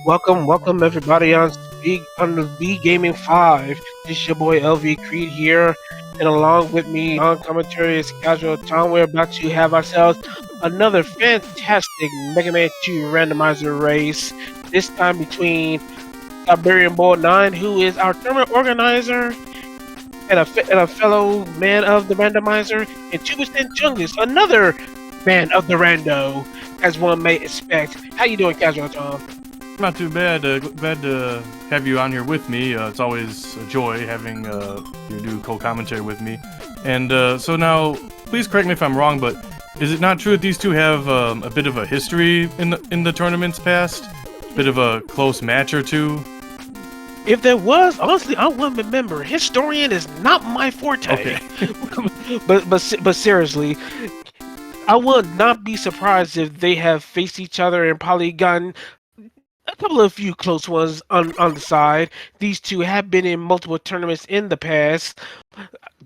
Welcome everybody on the SpeedGaming 5. This is your boy LV Creed here, and along with me on commentary is Casual Tom. We're about to have ourselves another fantastic Mega Man 2 randomizer race. This time between Siberianbull9, who is our tournament organizer, and a fellow man of the randomizer, and 2% Chungus, another man of the rando, as one may expect. How you doing, Casual Tom? Not too bad. Glad to have you on here with me. It's always a joy having you do co-commentary with me. And so now, please correct me if I'm wrong, but is it not true that these two have a bit of a history in the tournaments past? A bit of a close match or two? If there was, honestly, I wouldn't remember. Historian is not my forte. Okay. but seriously, I would not be surprised if they have faced each other and probably gotten a few close ones on the side. These two have been in multiple tournaments in the past.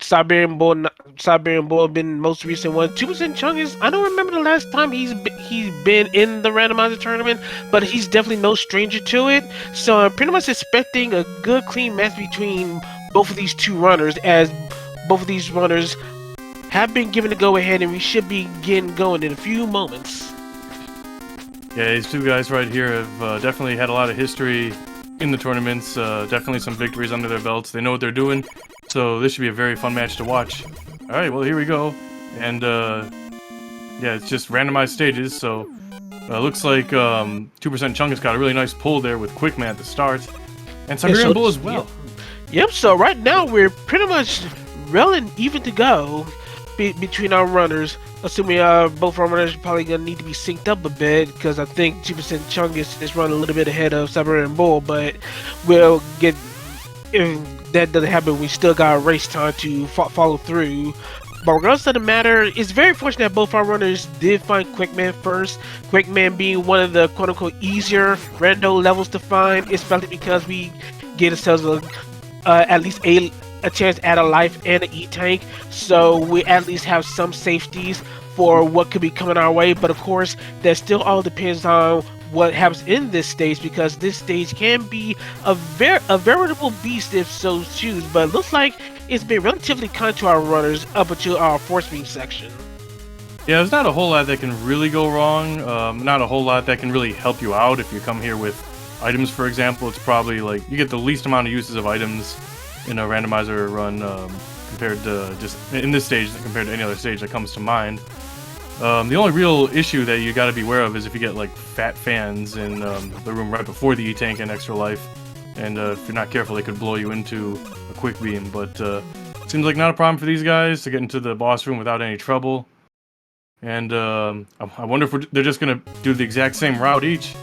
Siberian Bull been most recent one. 2% Chungus, I don't remember the last time he's been in the randomizer tournament, but he's definitely no stranger to it. So I'm pretty much expecting a good clean match between both of these two runners, as both of these runners have been given the go-ahead, and we should be getting going in a few moments. Yeah, these two guys right here have definitely had a lot of history in the tournaments. Definitely some victories under their belts. They know what they're doing, so this should be a very fun match to watch. All right, well, here we go. And yeah, it's just randomized stages, so looks like 2% Chungus got a really nice pull there with Quickman at the start. And Siberian Bull as well. Yep, so right now we're pretty much rolling even to go between our runners. Assuming both our runners are probably going to need to be synced up a bit, because I think 2% Chungus is running a little bit ahead of Siberian Bull, but we'll get, if that doesn't happen, we still got race time to follow through. But regardless of the matter, it's very fortunate that both our runners did find Quickman first. Quickman being one of the quote-unquote easier rando levels to find, especially because we get ourselves at least a chance at a life and an E-tank, so we at least have some safeties for what could be coming our way. But of course, that still all depends on what happens in this stage, because this stage can be a veritable beast if so choose. But it looks like it's been relatively kind to our runners up until our force beam section. Yeah, there's not a whole lot that can really go wrong. Not a whole lot that can really help you out if you come here with items, for example. It's probably like you get the least amount of uses of items in a randomizer run compared to just in this stage compared to any other stage that comes to mind. The only real issue that you got to be aware of is if you get like fat fans in the room right before the E-tank and extra life, and if you're not careful, they could blow you into a quick beam. But seems like not a problem for these guys to get into the boss room without any trouble. And I wonder if they're just gonna do the exact same route each.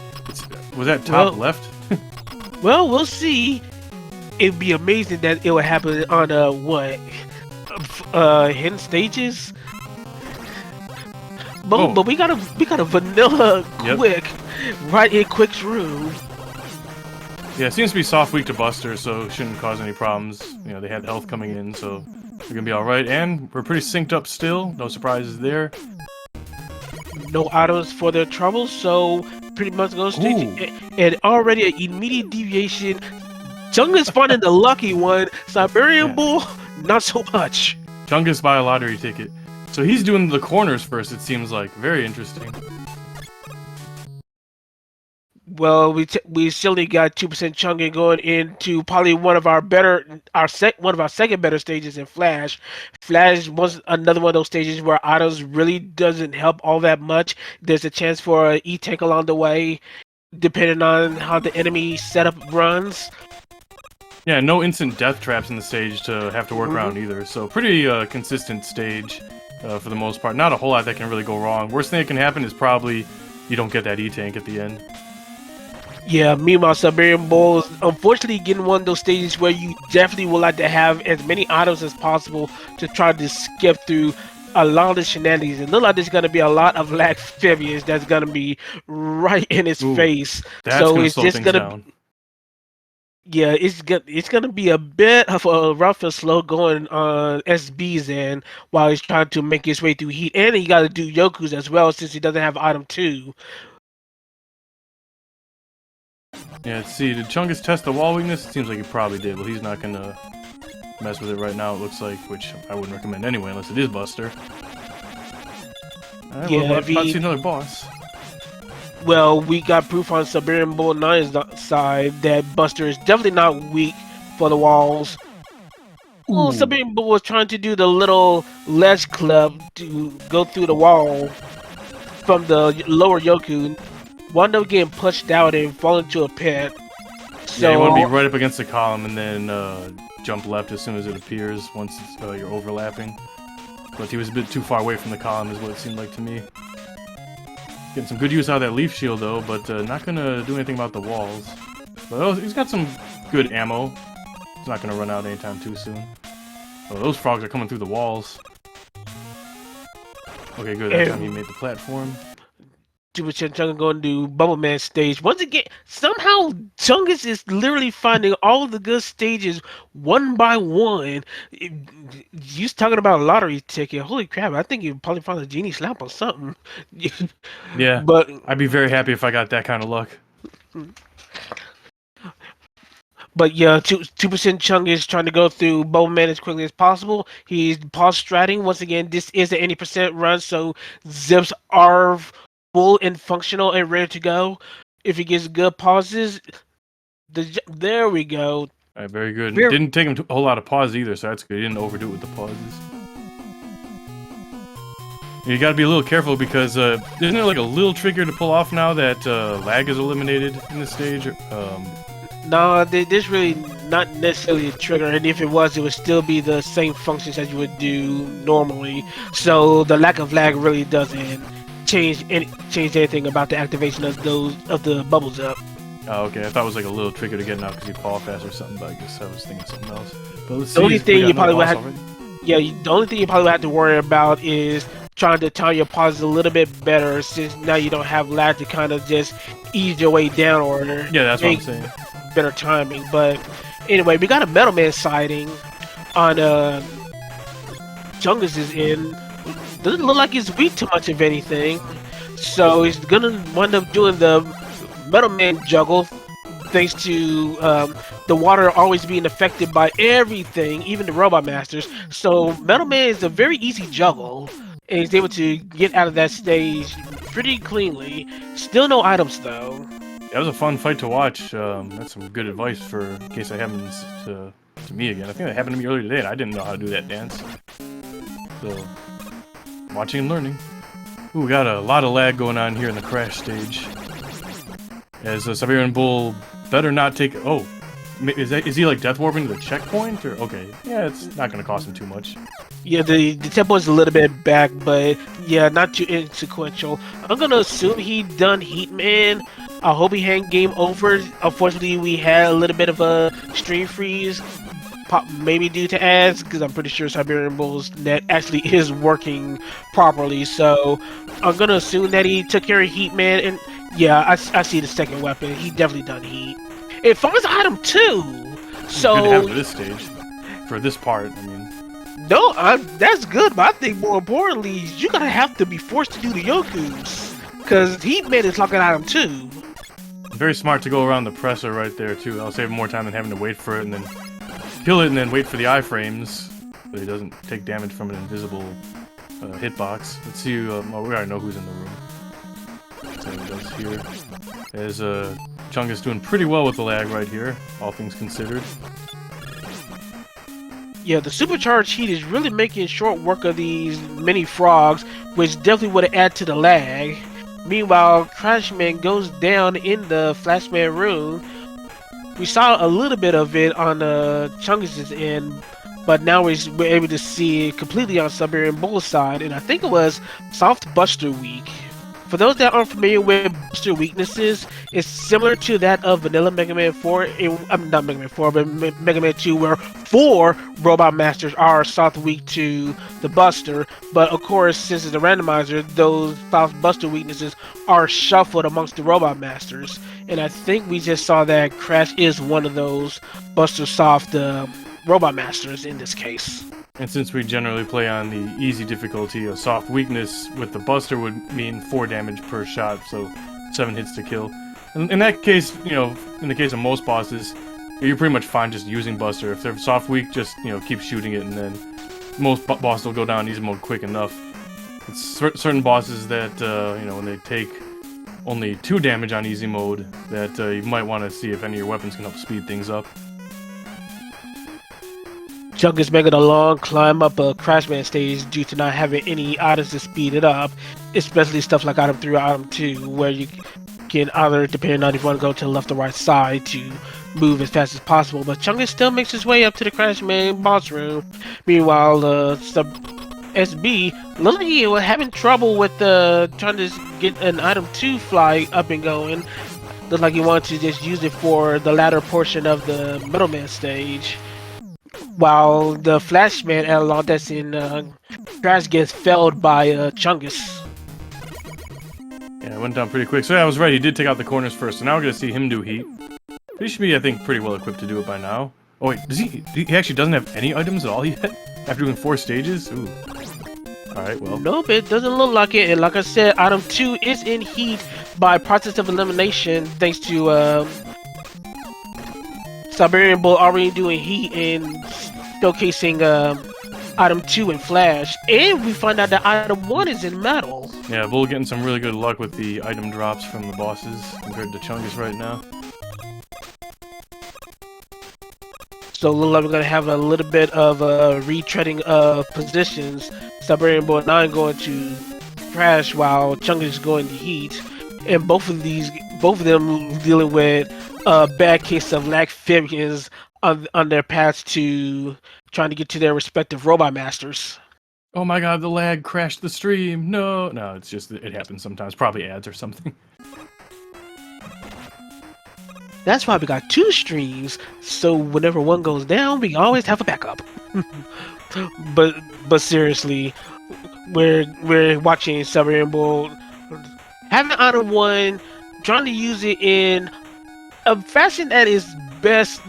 Was that top left? Well, we'll see. It'd be amazing that it would happen on hidden stages. But we got a vanilla Quick right in Quick's room. Yeah, it seems to be soft weak to Buster, so it shouldn't cause any problems. You know, they had health coming in, so we're gonna be all right. And we're pretty synced up still. No surprises there. No items for their troubles, so pretty much go straight. And already an immediate deviation. Chungus finding the lucky one. Siberian Bull, not so much. Chungus buy a lottery ticket. So he's doing the corners first, it seems like. Very interesting. Well, we certainly got 2% Chungus going into probably one of our second better stages in Flash. Flash was another one of those stages where items really doesn't help all that much. There's a chance for an E-tank along the way, depending on how the enemy setup runs. Yeah, no instant death traps in the stage to have to work around either, so pretty consistent stage for the most part. Not a whole lot that can really go wrong. Worst thing that can happen is probably you don't get that E-tank at the end. Yeah, meanwhile, Siberian Bull is unfortunately getting one of those stages where you definitely would like to have as many items as possible to try to skip through a lot of the shenanigans. It looks like there's going to be a lot of lag failures that's going to be right in his face. So it's just going to... Yeah, it's gonna be a bit of a rough and slow going on SB's end while he's trying to make his way through heat, and he got to do Yoku's as well since he doesn't have item 2. Yeah, let's see. Did Chungus test the wall weakness? It seems like he probably did. Well, he's not gonna mess with it right now, it looks like, which I wouldn't recommend anyway, unless it is Buster. Alright, Yeah, well, about to see another boss. Well, we got proof on siberianbull9's side that Buster is definitely not weak for the walls. Well, siberianbull was trying to do the little ledge clip to go through the wall from the lower Yoku. Wound up getting pushed out and fall into a pit. So Yeah, you want to be right up against the column and then jump left as soon as it appears once you're overlapping. But he was a bit too far away from the column is what it seemed like to me. Getting some good use out of that leaf shield though, but not gonna do anything about the walls. But he's got some good ammo. He's not gonna run out anytime too soon. Oh, those frogs are coming through the walls. Okay, good. That time he made the platform. Chungus going to Bubble Man stage. Once again, somehow Chungus is literally finding all the good stages one by one. You're talking about a lottery ticket. Holy crap, I think you probably found a genie slap or something. Yeah, but I'd be very happy if I got that kind of luck. But yeah, 2% Chungus is trying to go through Bubble Man as quickly as possible. He's pause stratting. Once again, this is an 80% run, so zips are full and functional and ready to go. If he gets good pauses, there we go. All right, very good. Didn't take him a whole lot of pause either, so that's good. He didn't overdo it with the pauses. You gotta be a little careful because isn't there like a little trigger to pull off now that lag is eliminated in this stage? No, there's really not necessarily a trigger, and if it was, it would still be the same functions as you would do normally. So the lack of lag really doesn't change anything about the activation of the bubbles up. Oh, okay. I thought it was like a little trigger to get out because you fall fast or something, but I guess I was thinking something else. But let's see. The only thing you probably would have, the only thing you probably have to worry about is trying to time your pauses a little bit better, since now you don't have lag to kind of just ease your way down or yeah, that's what I'm saying. Better timing. But anyway, we got a Metal Man sighting on Chungus' end. Doesn't look like he's weak to much of anything, so he's gonna wind up doing the Metal Man juggle, thanks to the water always being affected by everything, even the Robot Masters. So Metal Man is a very easy juggle, and he's able to get out of that stage pretty cleanly. Still no items though. That was a fun fight to watch. That's some good advice for in case that happens to me again. I think that happened to me earlier today, and I didn't know how to do that dance. So, watching and learning. Ooh, we got a lot of lag going on here in the crash stage. As Siberian Bull better not take... Oh, is he like death warping to the checkpoint? Or okay, yeah, it's not going to cost him too much. Yeah, the tempo is a little bit back, but yeah, not too insequential. I'm going to assume he done Heatman. I hope he had game over. Unfortunately, we had a little bit of a stream freeze, maybe due to ads, because I'm pretty sure Siberian Bull's net actually is working properly. So I'm gonna assume that he took care of Heatman, and yeah, I see the second weapon. He definitely done Heat. It finds item too. So good to have for this stage, for this part. I mean, no, that's good, but I think more importantly, you're gonna have to be forced to do the Yokus, because Heatman is locking item too. Very smart to go around the presser right there too. I'll save more time than having to wait for it and then kill it and then wait for the iframes, so he doesn't take damage from an invisible hitbox. Let's see. Well, we already know who's in the room. So he does here. As Chungus doing pretty well with the lag right here, all things considered. Yeah, the supercharged heat is really making short work of these mini frogs, which definitely would add to the lag. Meanwhile, Crashman goes down in the Flashman room. We saw a little bit of it on Chungus' end, but now we're able to see it completely on Siberian Bull's side, and I think it was Soft Buster Weak. For those that aren't familiar with Buster weaknesses, it's similar to that of Vanilla Mega Man 4, not Mega Man 4, but Mega Man 2, where 4 Robot Masters are soft weak to the Buster, but of course, since it's a randomizer, those soft Buster weaknesses are shuffled amongst the Robot Masters, and I think we just saw that Crash is one of those Buster soft Robot Masters in this case. And since we generally play on the easy difficulty, a soft weakness with the Buster would mean 4 damage per shot, so 7 hits to kill. In that case, you know, in the case of most bosses, you're pretty much fine just using Buster. If they're soft weak, just keep shooting it, and then most bosses will go down easy mode quick enough. It's certain bosses that when they take only 2 damage on easy mode, that you might want to see if any of your weapons can help speed things up. Chungus making a long climb up a Crashman stage due to not having any items to speed it up, especially stuff like item 3 or item 2, where you can either, depending on if you want to go to the left or right side, to move as fast as possible. But Chungus still makes his way up to the Crashman boss room. Meanwhile, SB, looks like he was having trouble with trying to get an item 2 fly up and going. Looks like he wanted to just use it for the latter portion of the Middleman stage. While the Flashman analog that's in Crash gets felled by Chungus. Yeah, it went down pretty quick. So yeah, I was right. He did take out the corners first. So now we're gonna see him do heat. He should be, I think, pretty well equipped to do it by now. Oh wait, does he actually doesn't have any items at all yet? After doing 4 stages? Ooh. Alright, well. Nope, it doesn't look like it. And like I said, item 2 is in heat by process of elimination, thanks to Siberian Bull already doing heat and showcasing item 2 in Flash. And we find out that item 1 is in metal. Yeah, Bull getting some really good luck with the item drops from the bosses compared to Chungus right now. So it looks like we're going to have a little bit of retreading of positions. siberianbull9 going to Crash while Chungus is going to heat. And both of them dealing with a bad case of lag-phibians on their paths to trying to get to their respective robot masters. Oh my god, the lag crashed the stream. No, it's just, it happens sometimes. Probably ads or something. That's why we got 2 streams, so whenever one goes down, we always have a backup. but seriously, we're watching Siberian Bull having item 1, trying to use it in a fashion that is best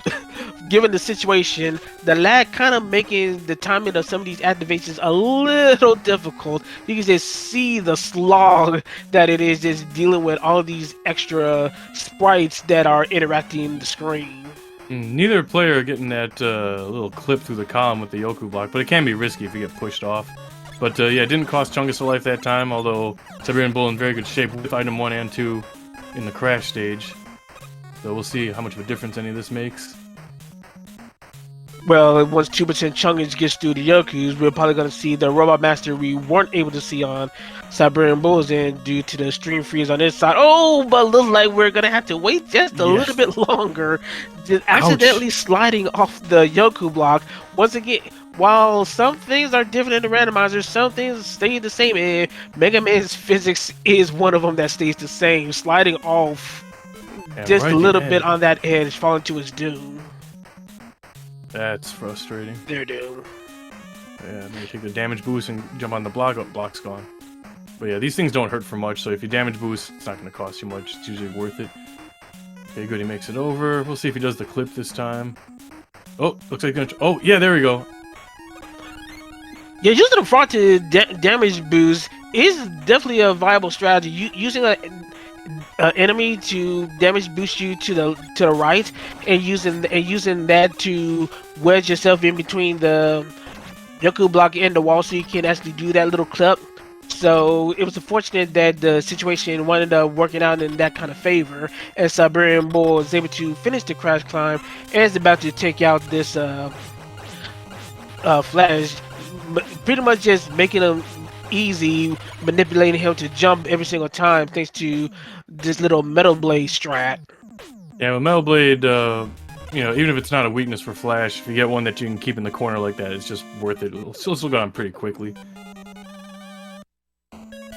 given the situation. The lag kind of making the timing of some of these activations a little difficult. You can just see the slog that it is just dealing with all of these extra sprites that are interacting the screen. Neither player getting that little clip through the column with the Yoku block, but it can be risky if you get pushed off. But yeah, it didn't cost Chungus a life that time, although Siberian Bull in very good shape with item 1 and 2 in the Crash stage. So we'll see how much of a difference any of this makes. Well, once 2% Chungus gets through the Yokus, we're probably going to see the Robot Master we weren't able to see on Siberian Bull's end due to the stream freeze on this side. Oh, but it looks like we're going to have to wait just a little bit longer. Just accidentally sliding off the Yoku block. Once again, while some things are different in the randomizer, some things stay the same. And Mega Man's physics is one of them that stays the same. Sliding off just a little bit on that edge, falling to his doom. That's frustrating. They're doomed. Yeah, maybe take the damage boost and jump on the block. Oh, block's gone. But yeah, these things don't hurt for much, so if you damage boost, it's not going to cost you much. It's usually worth it. Okay, good, he makes it over. We'll see if he does the clip this time. Oh, looks like he's gonna... Oh, yeah, there we go. Yeah, using the front to damage boost is definitely a viable strategy. Using an enemy to damage boost you to the right, and using that to wedge yourself in between the Yoku block and the wall, so you can actually do that little clip. So it was unfortunate that the situation wound up working out in that kind of favor, as Siberian Bull was able to finish the crash climb and is about to take out this Flash, pretty much just making him easy, manipulating him to jump every single time thanks to this little Metal Blade strat. Yeah, with Metal Blade, even if it's not a weakness for Flash, if you get one that you can keep in the corner like that, it's just worth it. It'll still go on pretty quickly.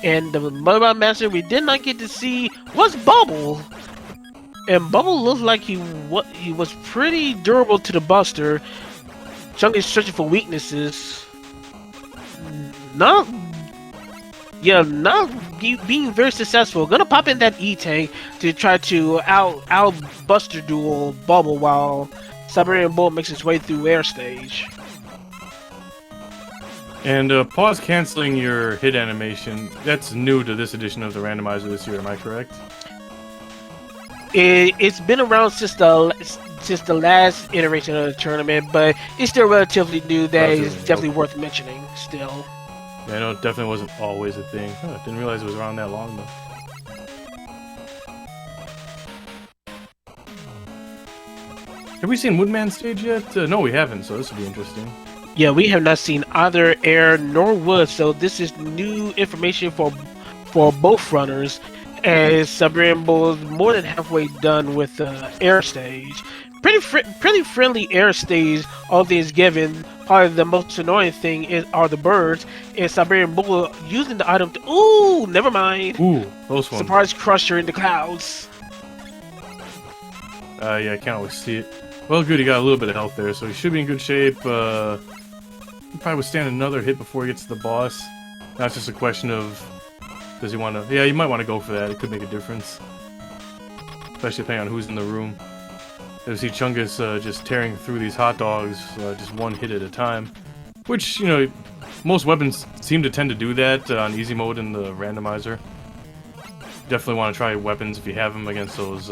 And the Robot Master we did not get to see was Bubble. And Bubble looked like he was pretty durable to the Buster. Chungus is searching for weaknesses. Not being very successful. Gonna pop in that E-Tank to try to out Buster duel Bubble while Siberian Bull makes his way through air stage. And pause canceling your hit animation. That's new to this edition of the randomizer this year, am I correct? It's been around since the last iteration of the tournament, but it's still relatively new. That is Relatively new, definitely okay. worth mentioning. Still, Yeah, I know it definitely wasn't always a thing. Huh, didn't realize it was around that long though. Have we seen Woodman stage yet? No, we haven't, so this will be interesting. yeah, we have not seen either air nor wood, so this is new information for both runners. As Siberian Bull is more than halfway done with the air stage. Pretty friendly air stage, all things given. Probably the most annoying thing are the birds, and Siberian Bull using the item to... Ooh, never mind. Ooh, close one. Surprise Crusher in the clouds. Yeah, I can't always see it. Well, good, he got a little bit of health there, so he should be in good shape. He'll probably withstand another hit before he gets to the boss. Now it's just a question of, does he want to... Yeah, you might want to go for that. It could make a difference. Especially depending on who's in the room. You see Chungus just tearing through these hot dogs, just one hit at a time. Which, you know, most weapons seem to tend to do that on easy mode in the randomizer. Definitely want to try weapons if you have them against those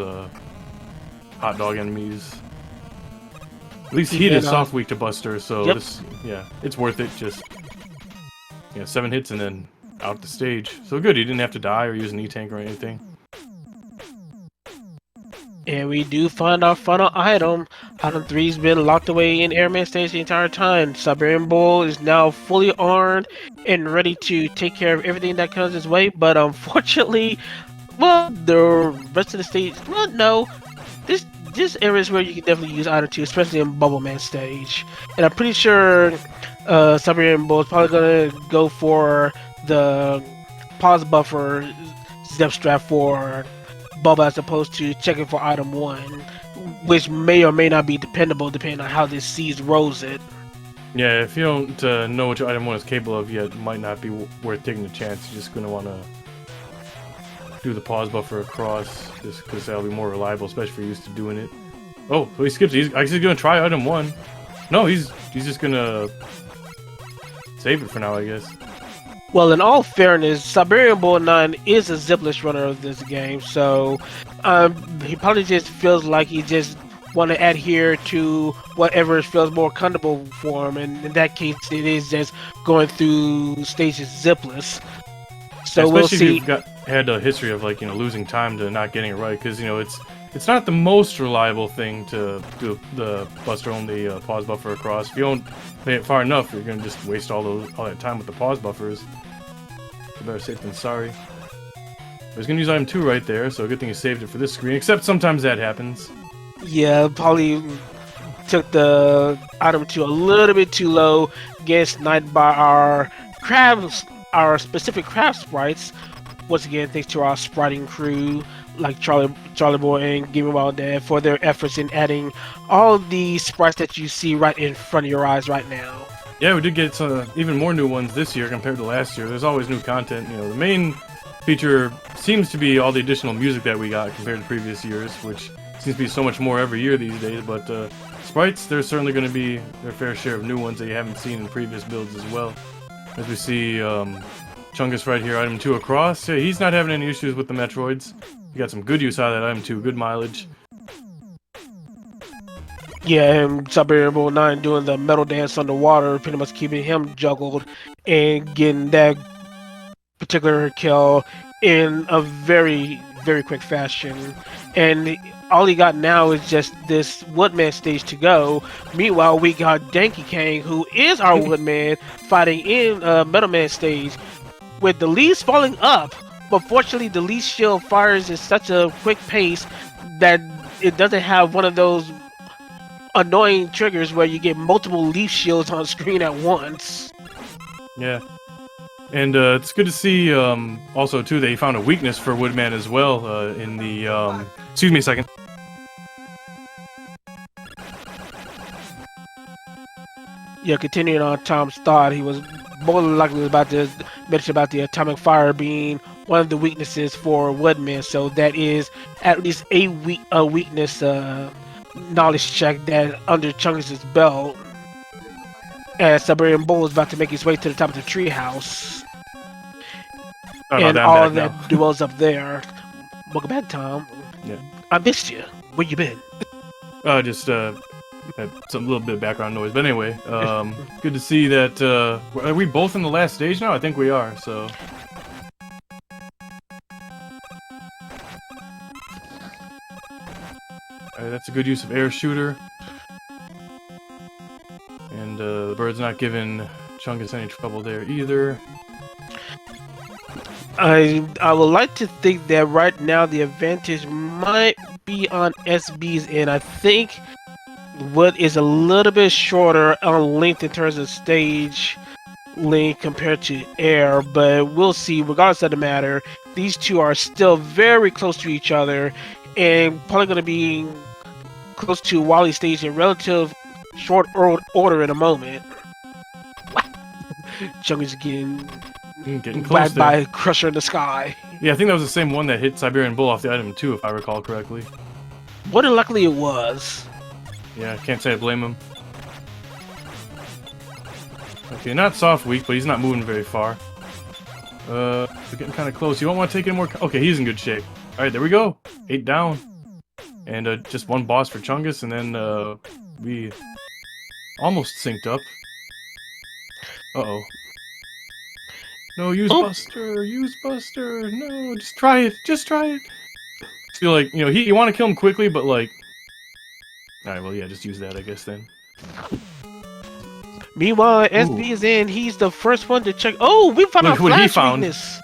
hot dog enemies. At least heat is soft weak to Buster, so Yep. this, yeah, it's worth it. Just, 7 hits and then out the stage. So good, he didn't have to die or use an E-tank or anything. And we do find our final item. Item 3's been locked away in Airman stage the entire time. Siberian Bull is now fully armed and ready to take care of everything that comes his way. But unfortunately, well, the rest of the stage, well, no. This area is where you can definitely use item 2, especially in Bubble Man stage. And I'm pretty sure Siberian Bull is probably going to go for the pause buffer zip strap for Bubba as opposed to checking for item 1, which may or may not be dependable depending on how this seas rolls it. Yeah, if you don't know what your item 1 is capable of yet, it might not be worth taking a chance. You're just going to want to do the pause buffer across, just because that'll be more reliable, especially if you're used to doing it. Oh, so he skips. He's actually going to try item 1. No, he's just going to save it for now, I guess. Well, in all fairness, siberianbull9 is a zipless runner of this game, so he probably just feels like he just want to adhere to whatever feels more comfortable for him, and in that case, it is just going through stages zipless. So especially we'll see. if you've had a history of losing time to not getting it right, because it's not the most reliable thing to do the Buster only pause buffer across. If you don't play it far enough, you're gonna just waste all that time with the pause buffers. Better safe than sorry. I was gonna use item 2 right there, so good thing you saved it for this screen. Except sometimes that happens. Yeah, probably took the item 2 a little bit too low. Gets sniped by our crabs, our specific crab sprites. Once again, thanks to our spriting crew like Charlie Boy and Gaming Wild Dad for their efforts in adding all the sprites that you see right in front of your eyes right now. Yeah, we did get some even more new ones this year compared to last year. There's always new content. The main feature seems to be all the additional music that we got compared to previous years, which seems to be so much more every year these days. But sprites, there's certainly going to be their fair share of new ones that you haven't seen in previous builds as well. As we see Chungus right here, item 2 across. Yeah, he's not having any issues with the Metroids. He got some good use out of that item 2, good mileage. Yeah, and siberianbull9 doing the metal dance underwater, pretty much keeping him juggled and getting that particular kill in a very, very quick fashion. And all he got now is just this Woodman stage to go. Meanwhile, we got Danky Kang, who is our Woodman, fighting in Metal Man stage with the leaves falling up. But fortunately, the leaf shield fires at such a quick pace that it doesn't have one of those annoying triggers where you get multiple leaf shields on screen at once. Yeah. And it's good to see also too that he found a weakness for Woodman as well in the excuse me a second. Yeah, continuing on Tom's thought, he was more than likely about to mention about the atomic fire being one of the weaknesses for Woodman, so that is at least a weakness knowledge check that under Chungus' belt. As Siberian Bull is about to make his way to the top of the treehouse. Oh, and no, all that dwells up there. Welcome back, Tom. Yeah. I missed you. Where you been? Just had some little bit of background noise, but anyway, good to see that. Are we both in the last stage now? I think we are. So. Alright, that's a good use of air shooter. And the bird's not giving Chungus any trouble there either. I would like to think that right now the advantage might be on SB's end. I think what is a little bit shorter on length in terms of stage length compared to air, but we'll see. Regardless of the matter, these two are still very close to each other and probably going to be close to Wally stage in relative short order in a moment. Chungus getting close by Crusher in the sky. Yeah, I think that was the same one that hit Siberian Bull off the item too, if I recall correctly. More than likely it was. Yeah, can't say I blame him. Okay, not soft weak, but he's not moving very far. We're getting kind of close. You don't want to take any more. Okay, he's in good shape. All right, there we go. 8 down, and just one boss for Chungus, and then we almost synced up. Uh-oh. No, use Buster, use Buster. No, just try it. Just try it. I feel like, you know, you want to kill him quickly, but like. All right, well, yeah, just use that, I guess then. Meanwhile, SB is in. He's the first one to check. Oh, we found out flash weakness.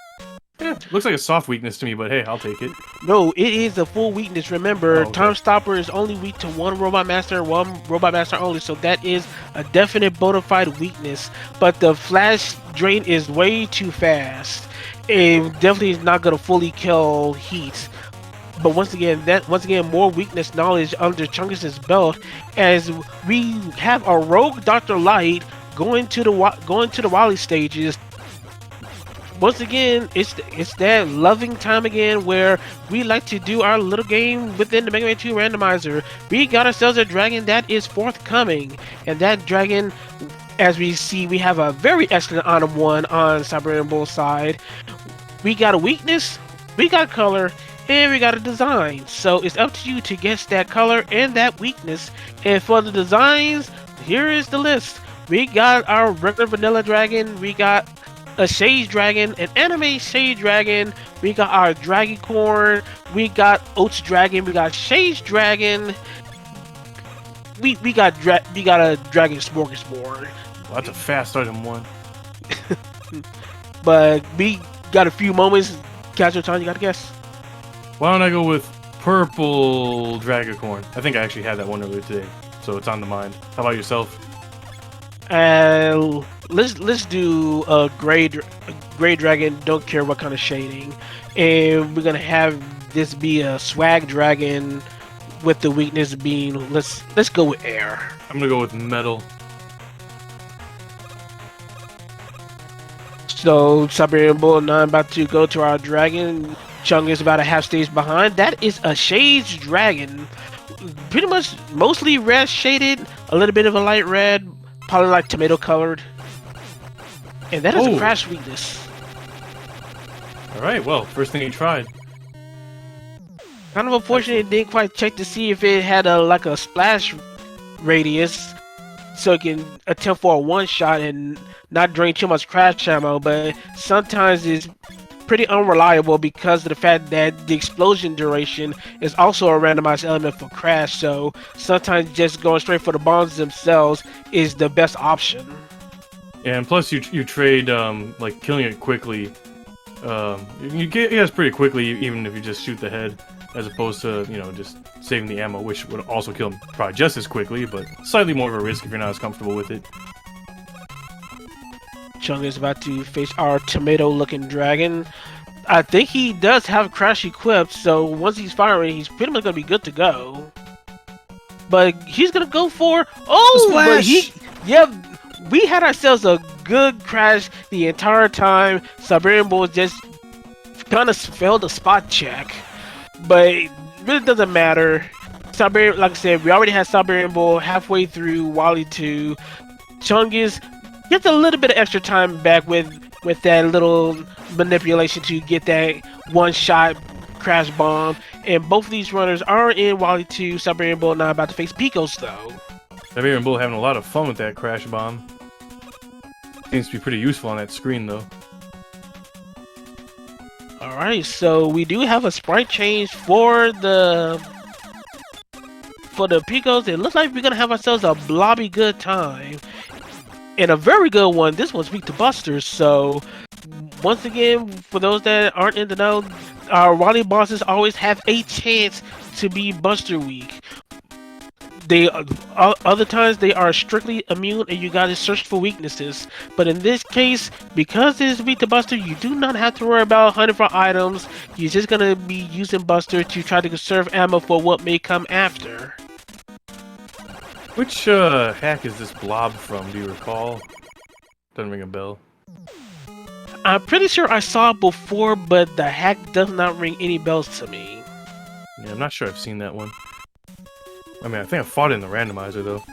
Yeah, looks like a soft weakness to me, but hey, I'll take it. No, it is a full weakness. Remember, Time Stopper is only weak to one Robot Master only, so that is a definite bona fide weakness. But the Flash Drain is way too fast. It definitely is not going to fully kill Heat. But once again, more weakness knowledge under Chungus' belt, as we have a rogue Dr. Light going to the Wily stages. Once again, it's that loving time again where we like to do our little game within the Mega Man 2 randomizer. We got ourselves a dragon that is forthcoming, and that dragon, as we see, we have a very excellent item 1 on Siberian Bull's side. We got a weakness, we got color, and we got a design. So it's up to you to guess that color and that weakness. And for the designs, here is the list. We got our regular vanilla dragon, we got a Shade Dragon, an anime Shade Dragon, we got our Dragoncorn, we got Oats Dragon, we got Shade Dragon, we got a Dragon Smorgasbord. Well, that's a fast item 1. But we got a few moments. Casual time, you gotta guess. Why don't I go with purple Dragoncorn? I think I actually had that one earlier today, so it's on the mind. How about yourself? Let's do a gray dragon. Don't care what kind of shading, and we're gonna have this be a swag dragon with the weakness being let's go with air. I'm gonna go with metal. So Siberian Bull 9 about to go to our dragon. Chungus about a half stage behind. That is a Shades Dragon, pretty much mostly red shaded, a little bit of a light red. Probably like tomato colored. And that is a crash weakness. Alright, well, first thing he tried. Kind of unfortunate it didn't quite check to see if it had like a splash radius, so it can attempt for a one-shot and not drain too much crash ammo, but sometimes it's pretty unreliable because of the fact that the explosion duration is also a randomized element for crash, so sometimes just going straight for the bombs themselves is the best option. Yeah, and plus you trade like killing it quickly. You get it pretty quickly even if you just shoot the head, as opposed to, you know, just saving the ammo, which would also kill him probably just as quickly, but slightly more of a risk if you're not as comfortable with it. Chungus is about to face our tomato-looking dragon. I think he does have Crash equipped, so once he's firing, he's pretty much gonna be good to go. But he's gonna go for but we had ourselves a good Crash the entire time. Siberian Bull just kind of failed a spot check, but it really doesn't matter. Siberian, like I said, we already had Siberian Bull halfway through Wally 2. Chungus gets a little bit of extra time back with that little manipulation to get that one-shot Crash Bomb, and both of these runners are in Wally 2, Siberian Bull 9 about to face Picos though. Siberian Bull having a lot of fun with that Crash Bomb. Seems to be pretty useful on that screen though. Alright, so we do have a sprite change for the Picos. It looks like we're gonna have ourselves a blobby good time. And a very good one. This one's weak to busters, so once again, for those that aren't in the know, our Wally bosses always have a chance to be buster weak. They other times they are strictly immune and you gotta search for weaknesses. But in this case, because it is weak to buster, you do not have to worry about hunting for items. You're just gonna be using buster to try to conserve ammo for what may come after. Which hack is this blob from, do you recall? Doesn't ring a bell. I'm pretty sure I saw it before, but the hack does not ring any bells to me. Yeah, I'm not sure I've seen that one. I mean, I think I fought it in the randomizer, though.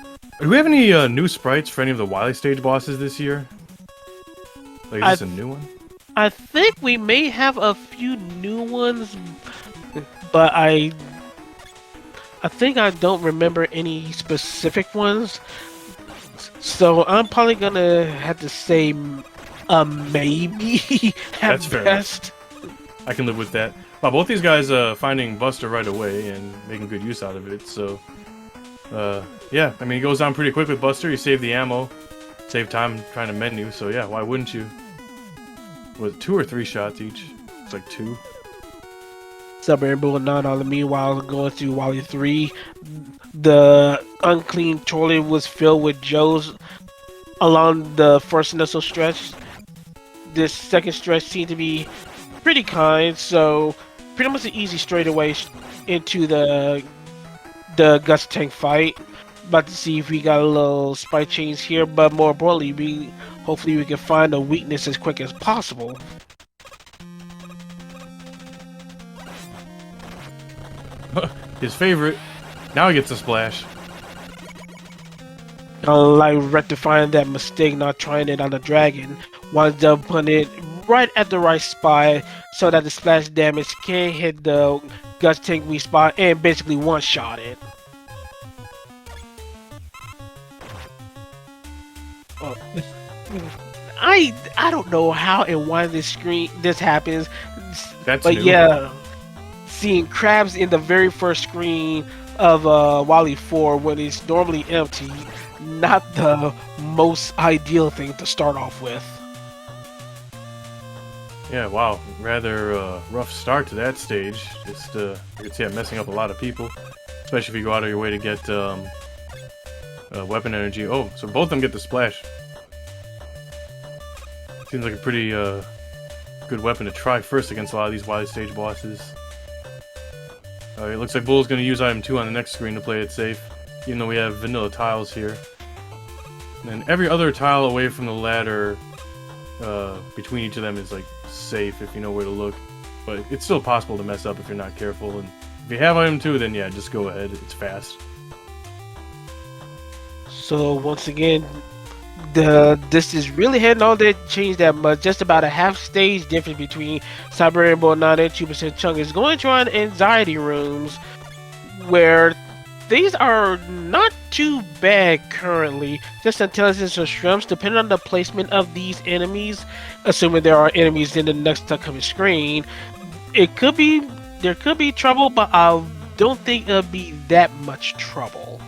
Do we have any new sprites for any of the Wily stage bosses this year? Like, is this a new one? I think we may have a few new ones, but I think I don't remember any specific ones. So I'm probably gonna have to say maybe at That's fair best. I can live with that. Well, both these guys finding Buster right away and making good use out of it, so... yeah, I mean, it goes on pretty quick with Buster. You save the ammo, save time trying to menu, so yeah, why wouldn't you? Was it 2 or 3 shots each? It's like 2. Siberian Bull 9 on the meanwhile going through Wally 3. The unclean toilet was filled with Joes along the first initial stretch. This second stretch seemed to be pretty kind, so pretty much an easy straightaway into the Gus Tank fight. About to see if we got a little sprite change here, but more importantly, hopefully we can find a weakness as quick as possible. His favorite. Now he gets a splash. Like rectifying that mistake, not trying it on the dragon, winds up putting it right at the right spot so that the splash damage can hit the Gus Tank weak spot and basically one-shot it. I don't know how and why this happens. That's but new. Yeah, seeing crabs in the very first screen of Wally 4 when it's normally empty, not the most ideal thing to start off with. Yeah, wow, rather rough start to that stage. Just you can see I'm messing up a lot of people, especially if you go out of your way to get weapon energy. Oh, so both of them get the splash. Seems like a pretty good weapon to try first against a lot of these Wily stage bosses. Alright, looks like Bull's going to use item 2 on the next screen to play it safe, even though we have vanilla tiles here. And then every other tile away from the ladder between each of them is like safe if you know where to look. But it's still possible to mess up if you're not careful, and if you have item 2, then yeah, just go ahead, it's fast. So once again, this is really hadn't all that changed that much. Just about a half stage difference between Siberian Bull 9 and 2% Chungus going to run anxiety rooms, where these are not too bad currently. Just intelligence or shrimps, depending on the placement of these enemies. Assuming there are enemies in the next upcoming screen, there could be trouble, but I don't think it'll be that much trouble.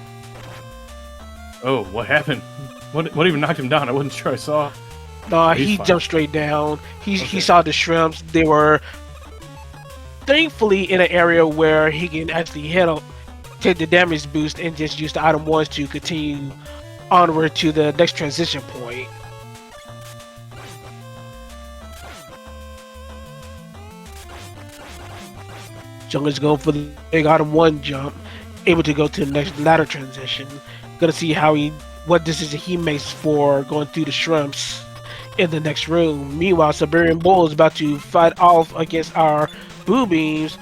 Oh, what happened? What even knocked him down? I wasn't sure I saw. No, he jumped straight down. He saw the shrimps. They were thankfully in an area where he can actually take the damage boost and just use the item 1 to continue onward to the next transition point. Chungus going for the big item 1 jump, able to go to the next ladder transition. Gonna see what decision he makes for going through the shrimps in the next room. Meanwhile, Siberian Bull is about to fight off against our Boo Beams.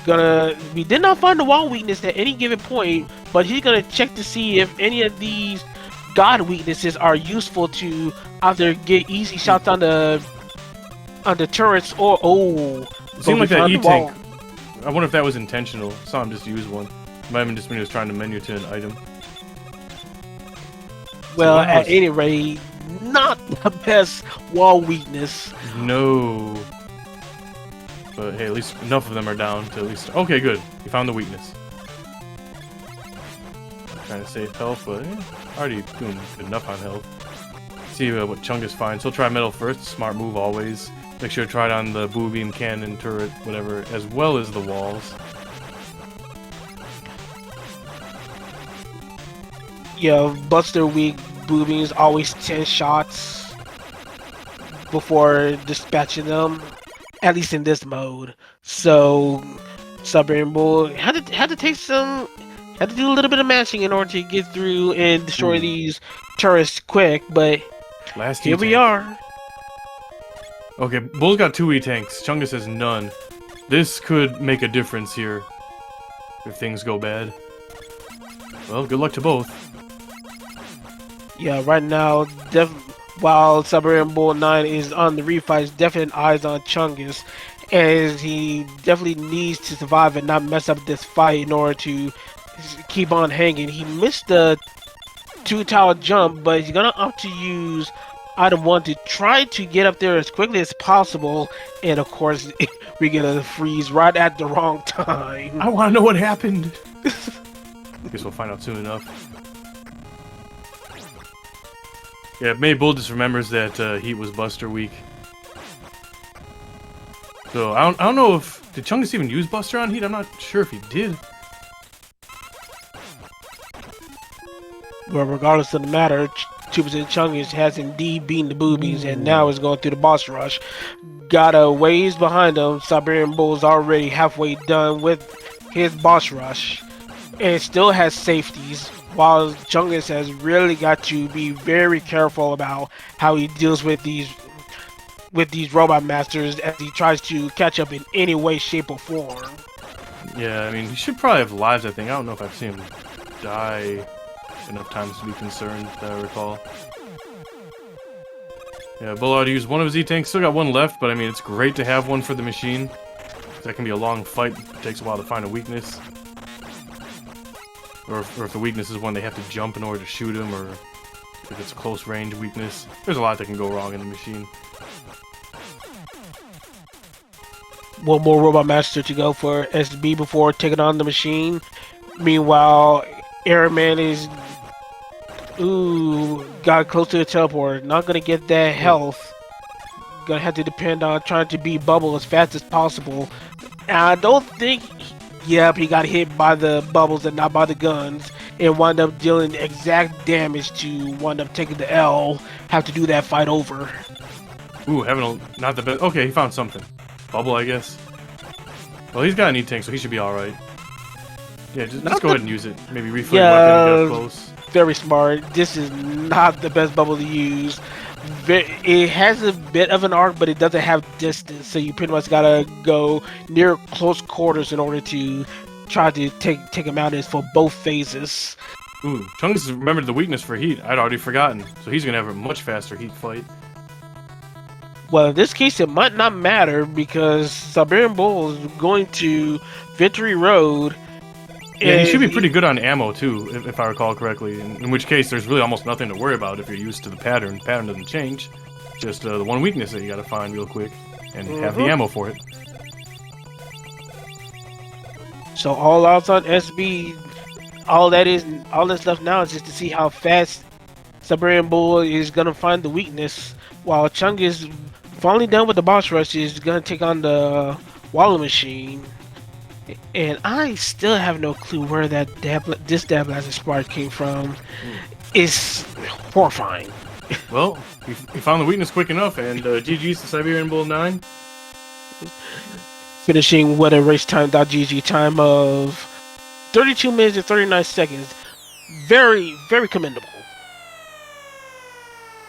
We did not find the wall weakness at any given point, but he's gonna check to see if any of these god weaknesses are useful to either get easy shots on the turrets or It seemed like that E-Tank I wonder if that was intentional. Saw him just use one. Might have been just when he was trying to menu to an item. Well, at any rate, not the best wall weakness. No. But hey, at least enough of them are down to at least... Okay, good. You found the weakness. Trying to save health, but already doing good enough on health. See what Chungus finds. He'll try metal first. Smart move always. Make sure to try it on the boo beam, cannon, turret, whatever, as well as the walls. Yeah, Buster weak boo beams always 10 shots before dispatching them. At least in this mode. So Siberian Bull had to take some. Had to do a little bit of mashing in order to get through and destroy these turrets quick, but here we are. Okay, Bull's got 2 E-tanks, Chungus has none. This could make a difference here if things go bad. Well, good luck to both. Yeah, right now, while siberianbull9 is on the refights, definite eyes on Chungus, as he definitely needs to survive and not mess up this fight in order to keep on hanging. He missed the 2-tower jump, but he's gonna opt to use item 1 to try to get up there as quickly as possible, and of course we're gonna freeze right at the wrong time. I want to know what happened. Guess we'll find out soon enough. Yeah, maybe Bull just remembers that Heat was Buster weak. So I don't know if did Chungus even use Buster on Heat. I'm not sure if he did. Well, regardless of the matter, 2% Chungus has indeed beaten the boobies and now is going through the boss rush. Got a ways behind him. Siberian Bull's already halfway done with his boss rush and still has safeties, while Chungus has really got to be very careful about how he deals with these robot masters as he tries to catch up in any way, shape, or form. Yeah, I mean, he should probably have lives, I think. I don't know if I've seen him die enough times to be concerned, that I recall. Yeah, Bull ought to use one of his E-tanks. Still got one left, but I mean, it's great to have one for the machine. That can be a long fight. It takes a while to find a weakness. Or if the weakness is one they have to jump in order to shoot him, or if it's a close range weakness. There's a lot that can go wrong in the machine. One more robot master to go for SB before taking on the machine. Meanwhile, Airman is got close to the teleport. Not gonna get that health. Gonna have to depend on trying to beat Bubble as fast as possible. And I don't think. Yep, he got hit by the bubbles and not by the guns, and wound up dealing exact damage to wind up taking the L. Have to do that fight over. Ooh, having not the best. Okay, he found something. Bubble, I guess. Well, he's got an E-tank, so he should be all right. Yeah, just go ahead and use it. Maybe reflame weapon, get close. Very smart. This is not the best bubble to use. It has a bit of an arc, but it doesn't have distance, so you pretty much gotta go near close quarters in order to try to take him out for both phases. Ooh, Chungus remembered the weakness for Heat. I'd already forgotten, so he's gonna have a much faster Heat fight. Well, in this case, it might not matter because Siberian Bull is going to Victory Road. Yeah, he should be pretty good on ammo too, if I recall correctly. In which case, there's really almost nothing to worry about if you're used to the pattern. The pattern doesn't change. Just the one weakness that you gotta find real quick and have the ammo for it. So all outs on SB. All that's left now is just to see how fast Siberian Bull is gonna find the weakness, while Chungus, finally done with the boss rush, is gonna take on the Waller machine. And I still have no clue where this Dab Blaster spark came from. It's horrifying. Well, he found the weakness quick enough, and GG's to siberianbull9. Finishing with a race time.gg time of 32 minutes and 39 seconds. Very, very commendable.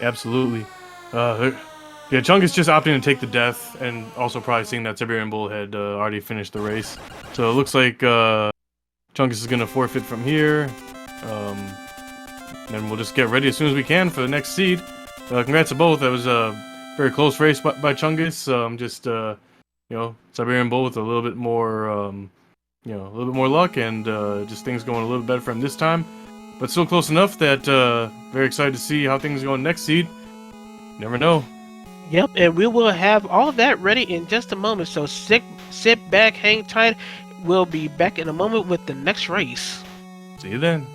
Absolutely. Yeah, Chungus just opting to take the death, and also probably seeing that Siberian Bull had already finished the race. So it looks like Chungus is going to forfeit from here. And we'll just get ready as soon as we can for the next seed. Congrats to both. That was a very close race by Chungus. Siberian Bull with a little bit more, a little bit more luck and just things going a little bit better for him this time. But still close enough that very excited to see how things go in next seed. Never know. Yep, and we will have all of that ready in just a moment. So sit back, hang tight. We'll be back in a moment with the next race. See you then.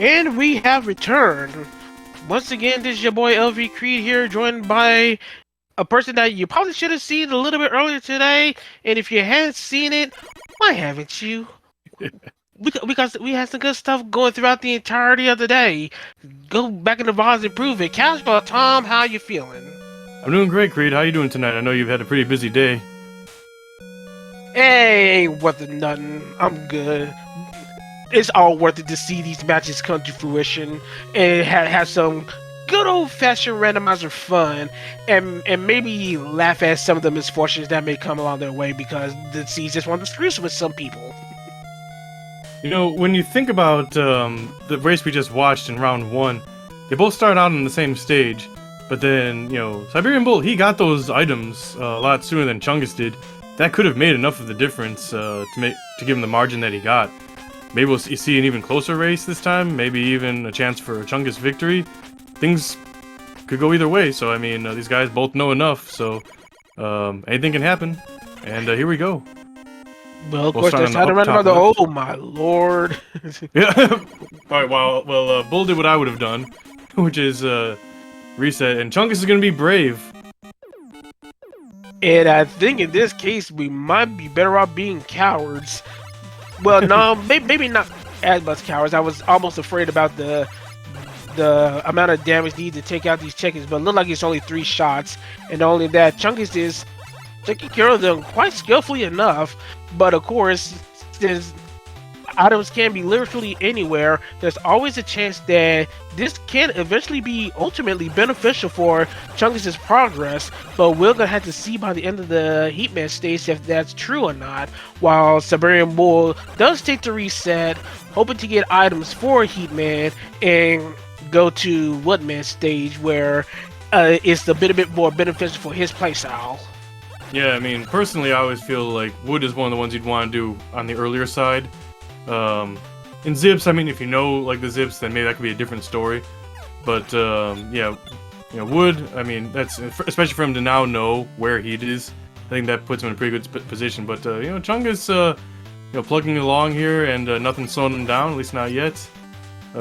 And we have returned. Once again, this is your boy LV Creed here, joined by a person that you probably should have seen a little bit earlier today. And if you hadn't seen it, why haven't you? Because we had some good stuff going throughout the entirety of the day. Go back in the box and prove it. Casual Tom, how you feeling? I'm doing great, Creed. How you doing tonight? I know you've had a pretty busy day. Hey, ain't worth it nothing. I'm good. It's all worth it to see these matches come to fruition and have some good old-fashioned randomizer fun, and maybe laugh at some of the misfortunes that may come along their way because the seas just want to screw with some people. You know, when you think about the race we just watched in round 1, they both started out on the same stage, but then, you know, Siberian Bull, he got those items a lot sooner than Chungus did. That could have made enough of the difference to give him the margin that he got. Maybe we'll see an even closer race this time, maybe even a chance for a Chungus victory. Things could go either way, so I mean, these guys both know enough, so anything can happen. And here we go. Well, of course, there's how to run another. Oh my lord! Yeah. All right. Well, Bull did what I would have done, which is reset, and Chungus is gonna be brave. And I think in this case, we might be better off being cowards. Well, no, maybe not as much cowards. I was almost afraid about the amount of damage needed to take out these chickens, but it looked like it's only 3 shots, and only that Chungus is taking care of them quite skillfully enough. But of course, since items can be literally anywhere, there's always a chance that this can eventually be ultimately beneficial for Chungus' progress, but we're gonna have to see by the end of the Heatman stage if that's true or not, while Siberian Bull does take the reset, hoping to get items for Heatman and go to Woodman stage where it's a bit more beneficial for his playstyle. Yeah, I mean, personally, I always feel like Wood is one of the ones you'd want to do on the earlier side. In Zips, I mean, if you know, like, the Zips, then maybe that could be a different story. But, yeah, you know, Wood, I mean, that's, especially for him to now know where Heat is, I think that puts him in a pretty good position. But, you know, Chungus, you know, plugging along here, and nothing slowing him down, at least not yet.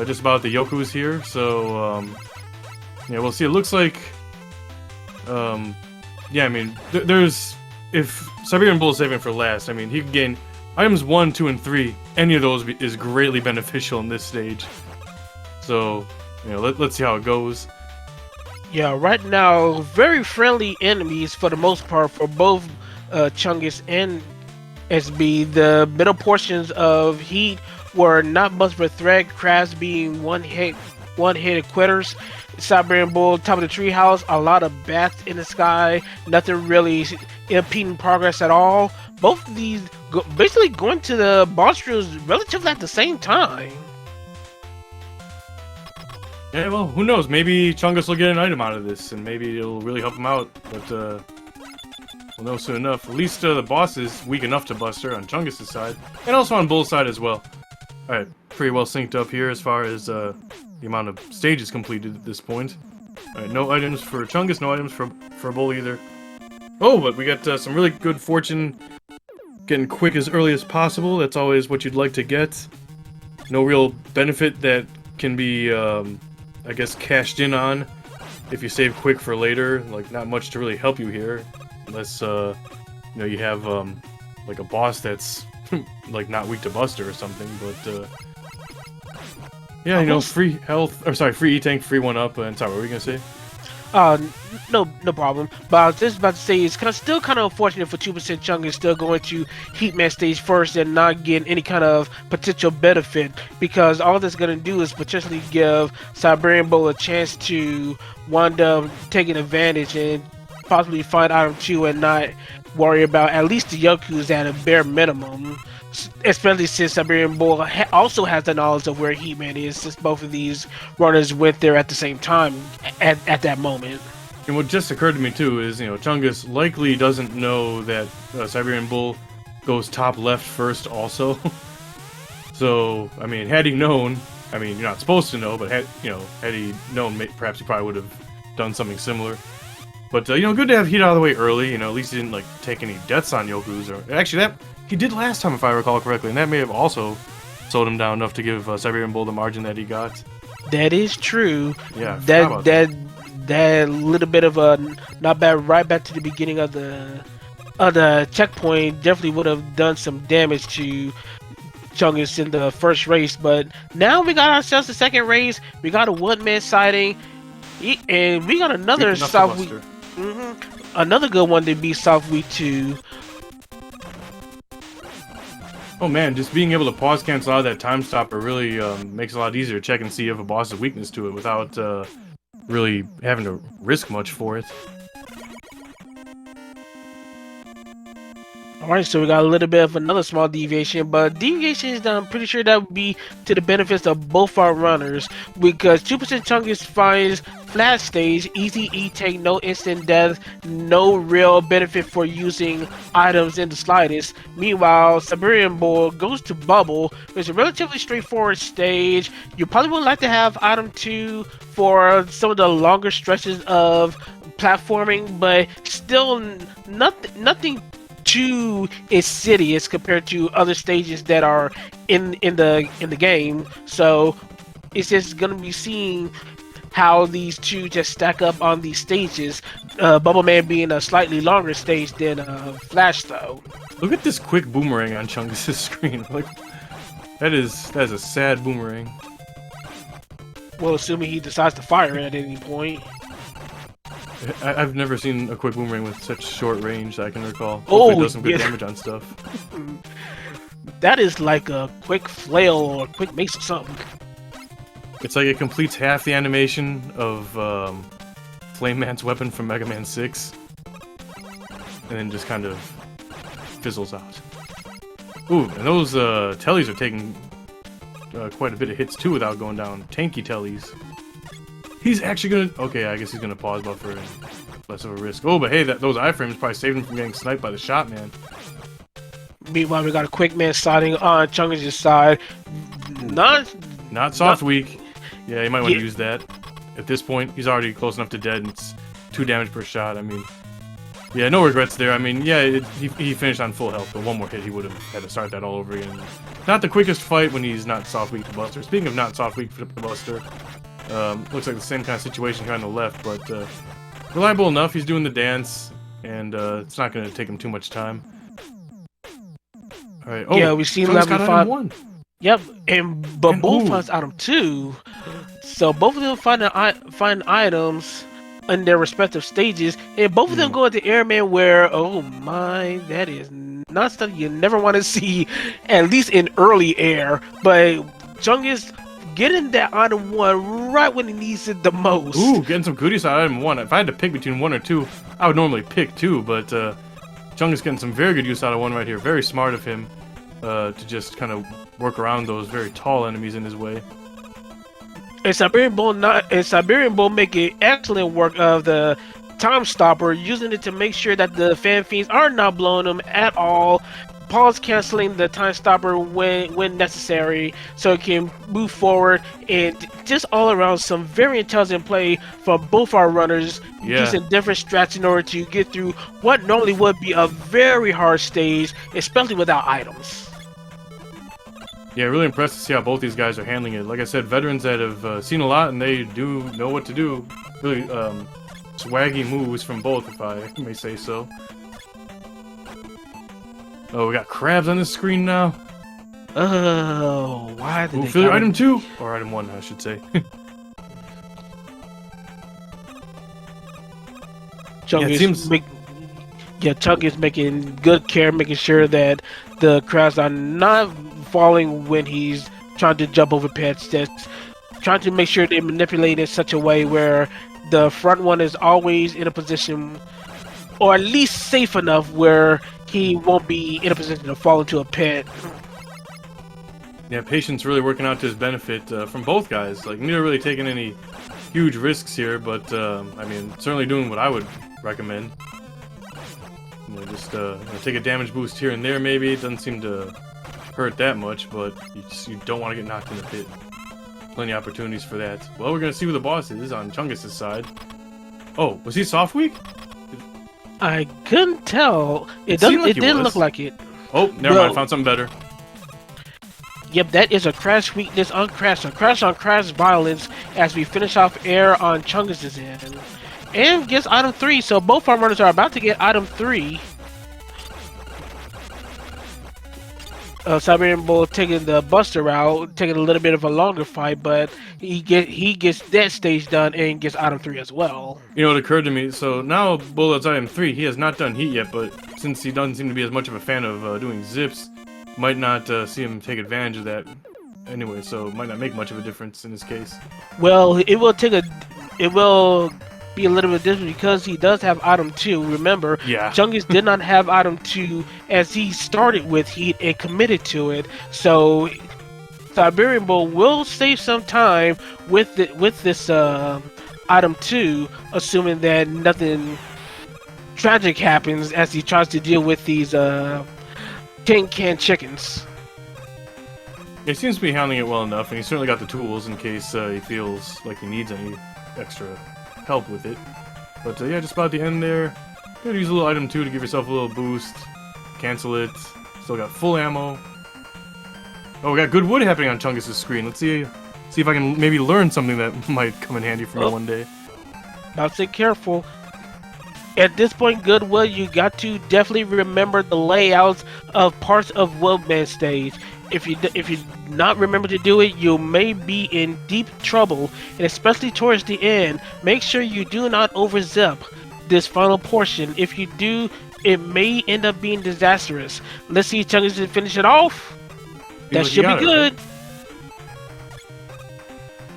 Just about the Yoku's here, so, yeah, we'll see. It looks like, yeah, I mean, there's, if Siberian Bull is saving for last, I mean, he can gain items 1, 2, and 3. Any of those is greatly beneficial in this stage. So, you know, let's see how it goes. Yeah, right now, very friendly enemies for the most part for both Chungus and SB. The middle portions of Heat were not much of a threat, crabs being one-hit quitters. Siberian Bull, top of the treehouse, a lot of bats in the sky, nothing really impeding progress at all. Both of these basically going to the monsters relatively at the same time. Yeah, well, who knows? Maybe Chungus will get an item out of this, and maybe it'll really help him out, but we'll know soon enough. At least the boss is weak enough to Buster on Chungus' side, and also on Bull's side as well. Alright, pretty well synced up here as far as the amount of stages completed at this point. Alright, no items for Chungus, no items for Bull either. Oh, but we got some really good fortune getting quick as early as possible. That's always what you'd like to get. No real benefit that can be, I guess, cashed in on if you save quick for later. Like, not much to really help you here. Unless, you know, you have, like a boss that's, like, not weak to Buster or something, but, yeah, you know, free health, or sorry, free E-Tank, free 1-up, and sorry, what were you gonna say? No problem. But I was just about to say, it's still kind of unfortunate for 2% Chungus still going to Heatman stage first and not getting any kind of potential benefit, because all that's going to do is potentially give Siberian Bull a chance to wind up taking advantage and possibly find item 2 and not worry about at least the Yoku's at a bare minimum. Especially since Siberian Bull also has the knowledge of where Heatman is, since both of these runners went there at the same time at that moment. And what just occurred to me too is, you know, Chungus likely doesn't know that Siberian Bull goes top left first also. So, I mean, had he known, I mean, you're not supposed to know, but had he known, perhaps he probably would have done something similar. But, you know, good to have Heat out of the way early, you know, at least he didn't, like, take any deaths on Yoku's, or, actually, that, he did last time, if I recall correctly, and that may have also slowed him down enough to give Siberian Bull the margin that he got. That is true. Yeah, that little bit of a not bad right back to the beginning of the checkpoint definitely would have done some damage to Chungus in the first race. But now we got ourselves a second race. We got a one-man sighting, and we got another South Week. Another good one to be South Week 2. Oh man, just being able to pause cancel out of that time stopper really makes it a lot easier to check and see if a boss has a weakness to it without really having to risk much for it. Alright, so we got a little bit of another small deviation, but deviations I'm pretty sure that would be to the benefits of both our runners, because 2% Chungus finds flat stage, easy E-take, no instant death, no real benefit for using items in the slightest. Meanwhile, Siberian Bull goes to Bubble, which is a relatively straightforward stage. You probably would like to have item 2 for some of the longer stretches of platforming, but still nothing too insidious compared to other stages that are in the game. So it's just gonna be seeing how these two just stack up on these stages. Bubble Man being a slightly longer stage than Flash, though. Look at this quick boomerang on Chungus' screen. Like that is a sad boomerang. Well, assuming he decides to fire it at any point. I've never seen a quick boomerang with such short range that I can recall. Hopefully it does some good damage on stuff. That is like a quick flail or a quick mace or something. It's like it completes half the animation of Flame Man's weapon from Mega Man 6. And then just kind of fizzles out. Ooh, and those tellies are taking quite a bit of hits too without going down. Tanky tellies. He's actually gonna... Okay, I guess he's gonna pause buffer and less of a risk. Oh, but hey, those iframes probably saved him from getting sniped by the shot man. Meanwhile, we got a quick man sighting on Chungus' side. Not soft weak. Yeah, you might want to use that. At this point, he's already close enough to dead, and it's 2 damage per shot. I mean, yeah, no regrets there. I mean, yeah, he finished on full health, but one more hit, he would have had to start that all over again. Not the quickest fight when he's not soft weak to Buster. Speaking of not soft weak to Buster, looks like the same kind of situation here on the left, but reliable enough. He's doing the dance, and it's not going to take him too much time. All right. Oh, yeah, we've seen level 5. Yep, but Bull finds item 2, so both of them find items in their respective stages, and both of them go into Airman where, oh my, that is not stuff you never want to see, at least in early air. But Chungus getting that item 1 right when he needs it the most. Ooh, getting some goodies out of item 1. If I had to pick between 1 or 2, I would normally pick 2, but Chungus getting some very good use out of 1 right here. Very smart of him to just kind of work around those very tall enemies in his way. And Siberian Bull making excellent work of the time stopper, using it to make sure that the fan fiends are not blowing him at all. Pause canceling the time stopper when necessary, so it can move forward, and just all around some very intelligent play from both our runners, using different strats in order to get through what normally would be a very hard stage, especially without items. Yeah, really impressed to see how both these guys are handling it. Like I said, veterans that have seen a lot and they do know what to do. Really swaggy moves from both, if I may say so. Oh, we got crabs on the screen now. Oh, why did they filler item 2? Or item 1, I should say. Chungus making good care, making sure that the crabs are not falling when he's trying to jump over pits. Just trying to make sure they manipulate in such a way where the front one is always in a position, or at least safe enough where he won't be in a position to fall into a pit. Yeah, patience really working out to his benefit from both guys. Like, neither really taking any huge risks here, but I mean, certainly doing what I would recommend. You know, just take a damage boost here and there. Maybe it doesn't seem to hurt that much, but you don't want to get knocked in the pit. Plenty of opportunities for that. Well, we're gonna see who the boss is on Chungus' side. Oh, was he soft weak? I couldn't tell. It didn't look like it. Oh, never mind. I found something better. Yep, that is a crash weakness on crash, a crash on crash violence as we finish off air on Chungus' end. And gets item 3, so both our runners are about to get item 3. Siberian Bull taking the Buster route, taking a little bit of a longer fight, but he gets that stage done and gets item 3 as well. You know, it occurred to me, so now Bull is item 3, he has not done heat yet, but since he doesn't seem to be as much of a fan of doing zips, might not see him take advantage of that anyway, so it might not make much of a difference in his case. Well, it will be a little bit different because he does have item 2. Remember, Yeah. Chungus did not have item 2 as he started with heat and committed to it. So Siberian Bull will save some time with this item 2, assuming that nothing tragic happens as he tries to deal with these tin can chickens. He seems to be handling it well enough, and he's certainly got the tools in case he feels like he needs any extra help with it. But yeah, just about the end there. Gotta use a little item 2 to give yourself a little boost. Cancel it. Still got full ammo. Oh, we got good wood happening on Chungus' screen. Let's see if I can maybe learn something that might come in handy for me one day. Now stay careful. At this point, Goodwood, you got to definitely remember the layouts of parts of Woodman stage. If you not remember to do it, you may be in deep trouble, and especially towards the end, make sure you do not overzip this final portion. If you do, it may end up being disastrous. Let's see Chungus finish it off. That should be good.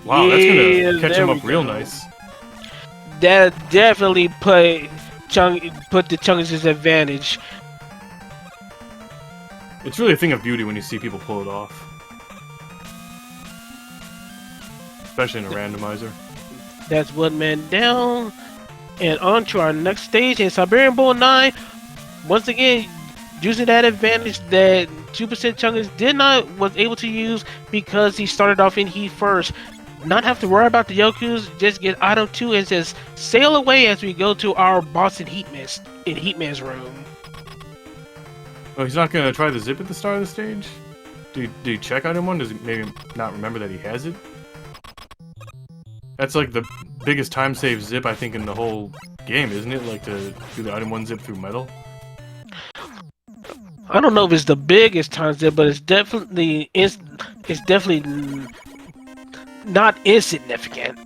Wow, that's Yeah, gonna catch there him we up real go. nice. That definitely put the Chungus' advantage. It's really a thing of beauty when you see people pull it off. Especially in a randomizer. That's one man down. And on to our next stage. And siberianbull9, once again, using that advantage that 2% Chungus was able to use because he started off in heat first. Not have to worry about the Yokus, just get item 2 and just sail away as we go to our boss in Heatman's room. Oh, he's not gonna try the zip at the start of the stage? Do you check item 1? Does he maybe not remember that he has it? That's like the biggest time save zip I think in the whole game, isn't it? Like to do the item 1 zip through metal? I don't know if it's the biggest time zip, but it's definitely not insignificant.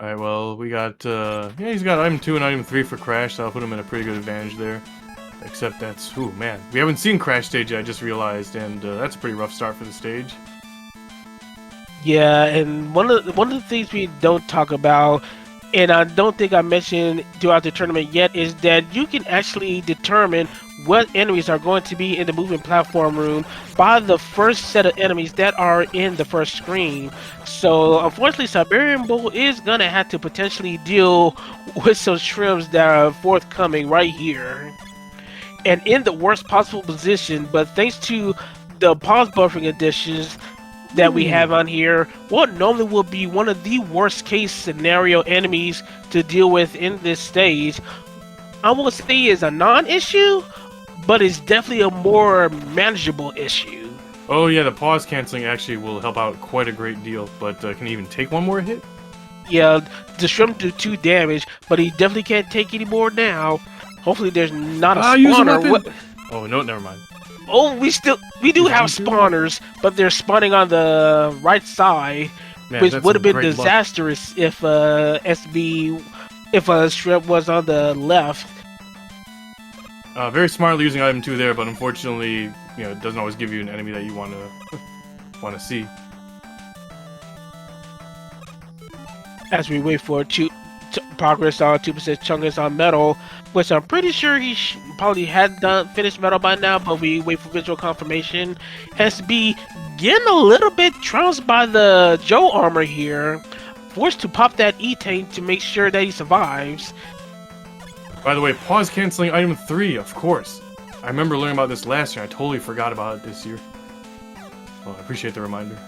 Alright, well, we got, yeah, he's got item 2 and item 3 for Crash, so I'll put him in a pretty good advantage there. Except that's, ooh, man, we haven't seen Crash stage yet, I just realized, and that's a pretty rough start for the stage. Yeah, and one of the things we don't talk about, and I don't think I mentioned throughout the tournament yet, is that you can actually determine what enemies are going to be in the moving platform room by the first set of enemies that are in the first screen. So unfortunately, Siberian Bull is gonna have to potentially deal with some shrimps that are forthcoming right here, and in the worst possible position. But thanks to the pause buffering additions that we have on here, what normally would be one of the worst case scenario enemies to deal with in this stage, I will say is a non-issue, but it's definitely a more manageable issue. Oh yeah, the pause canceling actually will help out quite a great deal, but can he even take one more hit? Yeah, the shrimp do 2 damage, but he definitely can't take any more now. Hopefully there's not a spawner. Oh no, never mind. Oh, we do have spawners, but they're spawning on the right side, Man, which that's would have some been great luck. disastrous if if a shrimp was on the left. Very smartly using item 2 there, but unfortunately, you know, it doesn't always give you an enemy that you want to see. As we wait for progress on 2% Chungus on metal, which I'm pretty sure he probably had finished metal by now, but we wait for visual confirmation. SB getting a little bit trounced by the Joe armor here, forced to pop that E-tank to make sure that he survives. By the way, pause canceling item 3, of course. I remember learning about this last year. I totally forgot about it this year. Well, I appreciate the reminder.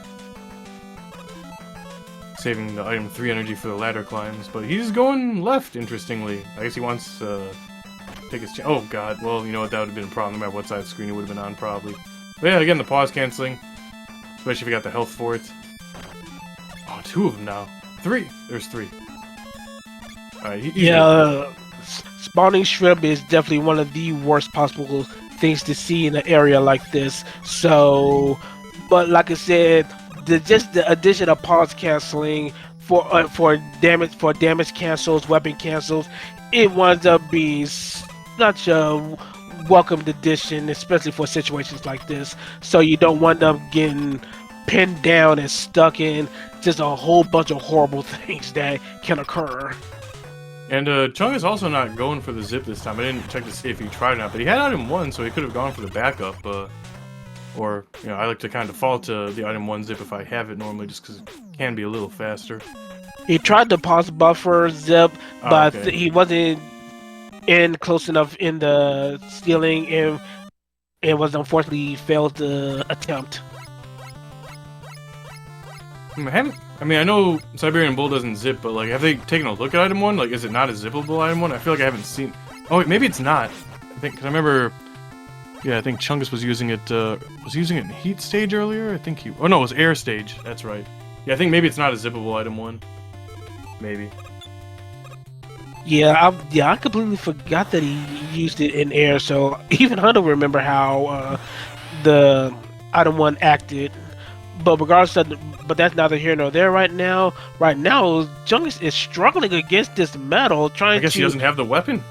Saving the item 3 energy for the ladder climbs, but he's going left, interestingly. I guess he wants to take his chance. Oh god, well, you know what, that would have been a problem no matter what side of the screen it would have been on, probably. But yeah, again, the pause canceling. Especially if you got the health for it. Oh, 2 of them now. 3! There's 3. Alright, yeah, spawning shrimp is definitely one of the worst possible things to see in an area like this. So, but like I said, just the addition of pause canceling for damage cancels, weapon cancels, it winds up being such a welcomed addition, especially for situations like this. So you don't wind up getting pinned down and stuck in just a whole bunch of horrible things that can occur. And Chungus also not going for the zip this time. I didn't check to see if he tried or not, but he had item 1, so he could have gone for the backup. Or, you know, I like to kind of default to the item 1 zip if I have it normally, just because it can be a little faster. He tried to pause buffer zip, but okay. he wasn't in close enough in the ceiling, and it was unfortunately failed the attempt. I mean, I know Siberian Bull doesn't zip, but like, have they taken a look at item 1? Like, is it not a zippable item 1? I feel like I haven't seen. Oh, wait, maybe it's not. I think, because I remember. Yeah, I think Chungus was using it. Was he using it in heat stage earlier? I think he. Oh no, it was air stage. That's right. Yeah, I think maybe it's not a zippable item 1. Maybe. Yeah, I completely forgot that he used it in air. So even I don't remember how the item 1 acted. But regardless of, but that's neither here nor there right now. Right now, Chungus is struggling against this metal, trying to. I guess he doesn't have the weapon.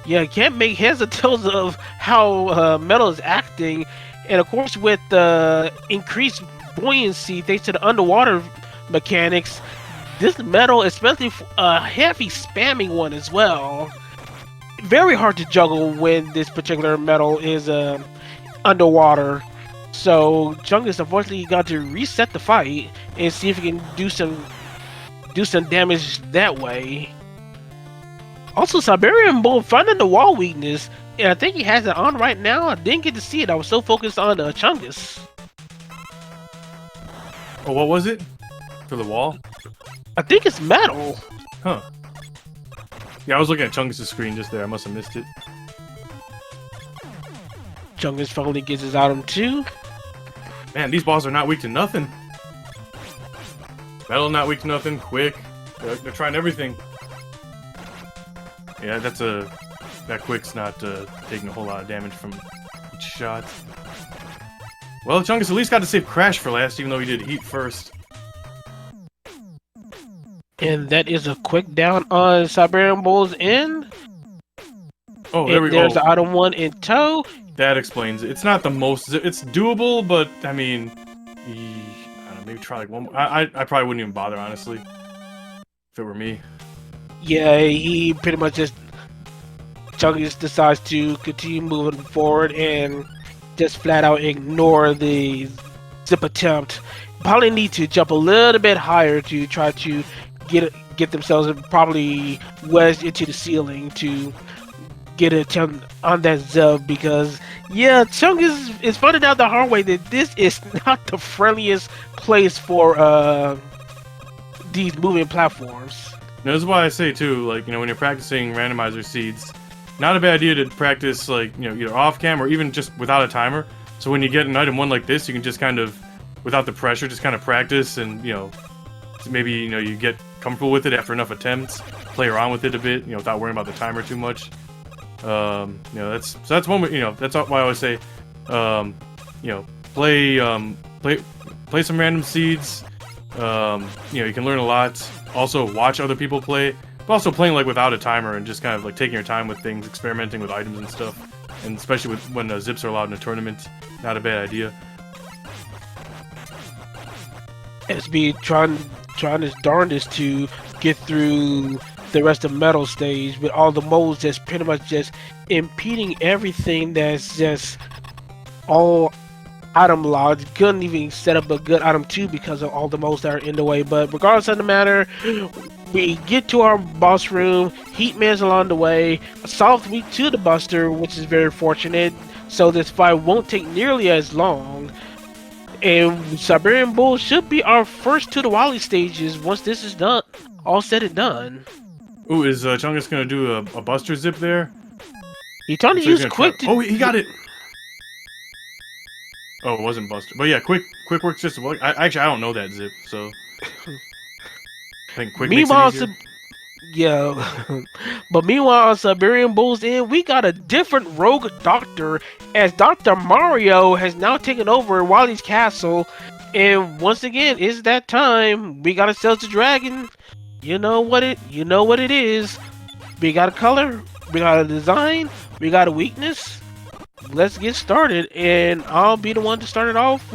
Yeah, can't make heads or tails of how metal is acting, and of course with the increased buoyancy thanks to the underwater mechanics, this metal, especially a heavy spamming one as well, very hard to juggle when this particular metal is underwater. So Chungus unfortunately got to reset the fight and see if he can do some damage that way. Also, Siberian Bull finding the wall weakness, and I think he has it on right now. I didn't get to see it. I was so focused on Chungus. Oh, what was it? For the wall? I think it's metal. Huh. Yeah, I was looking at Chungus' screen just there. I must have missed it. Chungus finally gets his item 2. Man, these balls are not weak to nothing. Metal not weak to nothing. Quick. They're trying everything. Yeah, that quick's not taking a whole lot of damage from each shot. Well, Chungus at least got to save Crash for last, even though he did heat first. And that is a quick down on Siberian Bull's end. Oh, there we go. There's the item 1 in tow. That explains it. It's not the most. It's doable, but I mean, I don't know, maybe try like one more. I probably wouldn't even bother, honestly, if it were me. Yeah, he pretty much just Chungus decides to continue moving forward and just flat out ignore the zip attempt. Probably need to jump a little bit higher to try to get themselves probably wedged into the ceiling to get an attempt on that zip, because yeah, Chungus is finding out the hard way that this is not the friendliest place for these moving platforms. Now, this is why I say too, like, you know, when you're practicing randomizer seeds, not a bad idea to practice, like, you know, either off cam or even just without a timer. So when you get an item 1 like this, you can just kind of, without the pressure, just kind of practice, and, you know, maybe, you know, you get comfortable with it after enough attempts, play around with it a bit, you know, without worrying about the timer too much. You know, that's one way, you know, that's why I always say, you know, play some random seeds. You know, you can learn a lot. Also, watch other people play, but also playing like without a timer and just kind of like taking your time with things, experimenting with items and stuff, and especially with when zips are allowed in a tournament, not a bad idea. SB trying his darndest to get through the rest of metal stage with all the modes that's pretty much just impeding everything, that's just all item logs. Couldn't even set up a good item 2 because of all the modes that are in the way. But regardless of the matter, we get to our boss room. Heatman's along the way. A soft weak to the Buster, which is very fortunate, so this fight won't take nearly as long. And Siberian Bull should be our first to the Wally stages once this is done, all said and done. Ooh, is Chungus gonna do a Buster zip there? He trying to So he's use gonna quick. Oh, he got it. Oh, it wasn't Buster. But yeah, quick works just well. Actually, I don't know that zip, so I think quick makes it Meanwhile, easier. yeah, but meanwhile, Siberian Bulls in, we got a different rogue doctor, as Dr. Mario has now taken over Wally's castle, and once again, it's that time. We gotta sell the dragon. You know what it is. We got a color, we got a design, we got a weakness. Let's get started, and I'll be the one to start it off.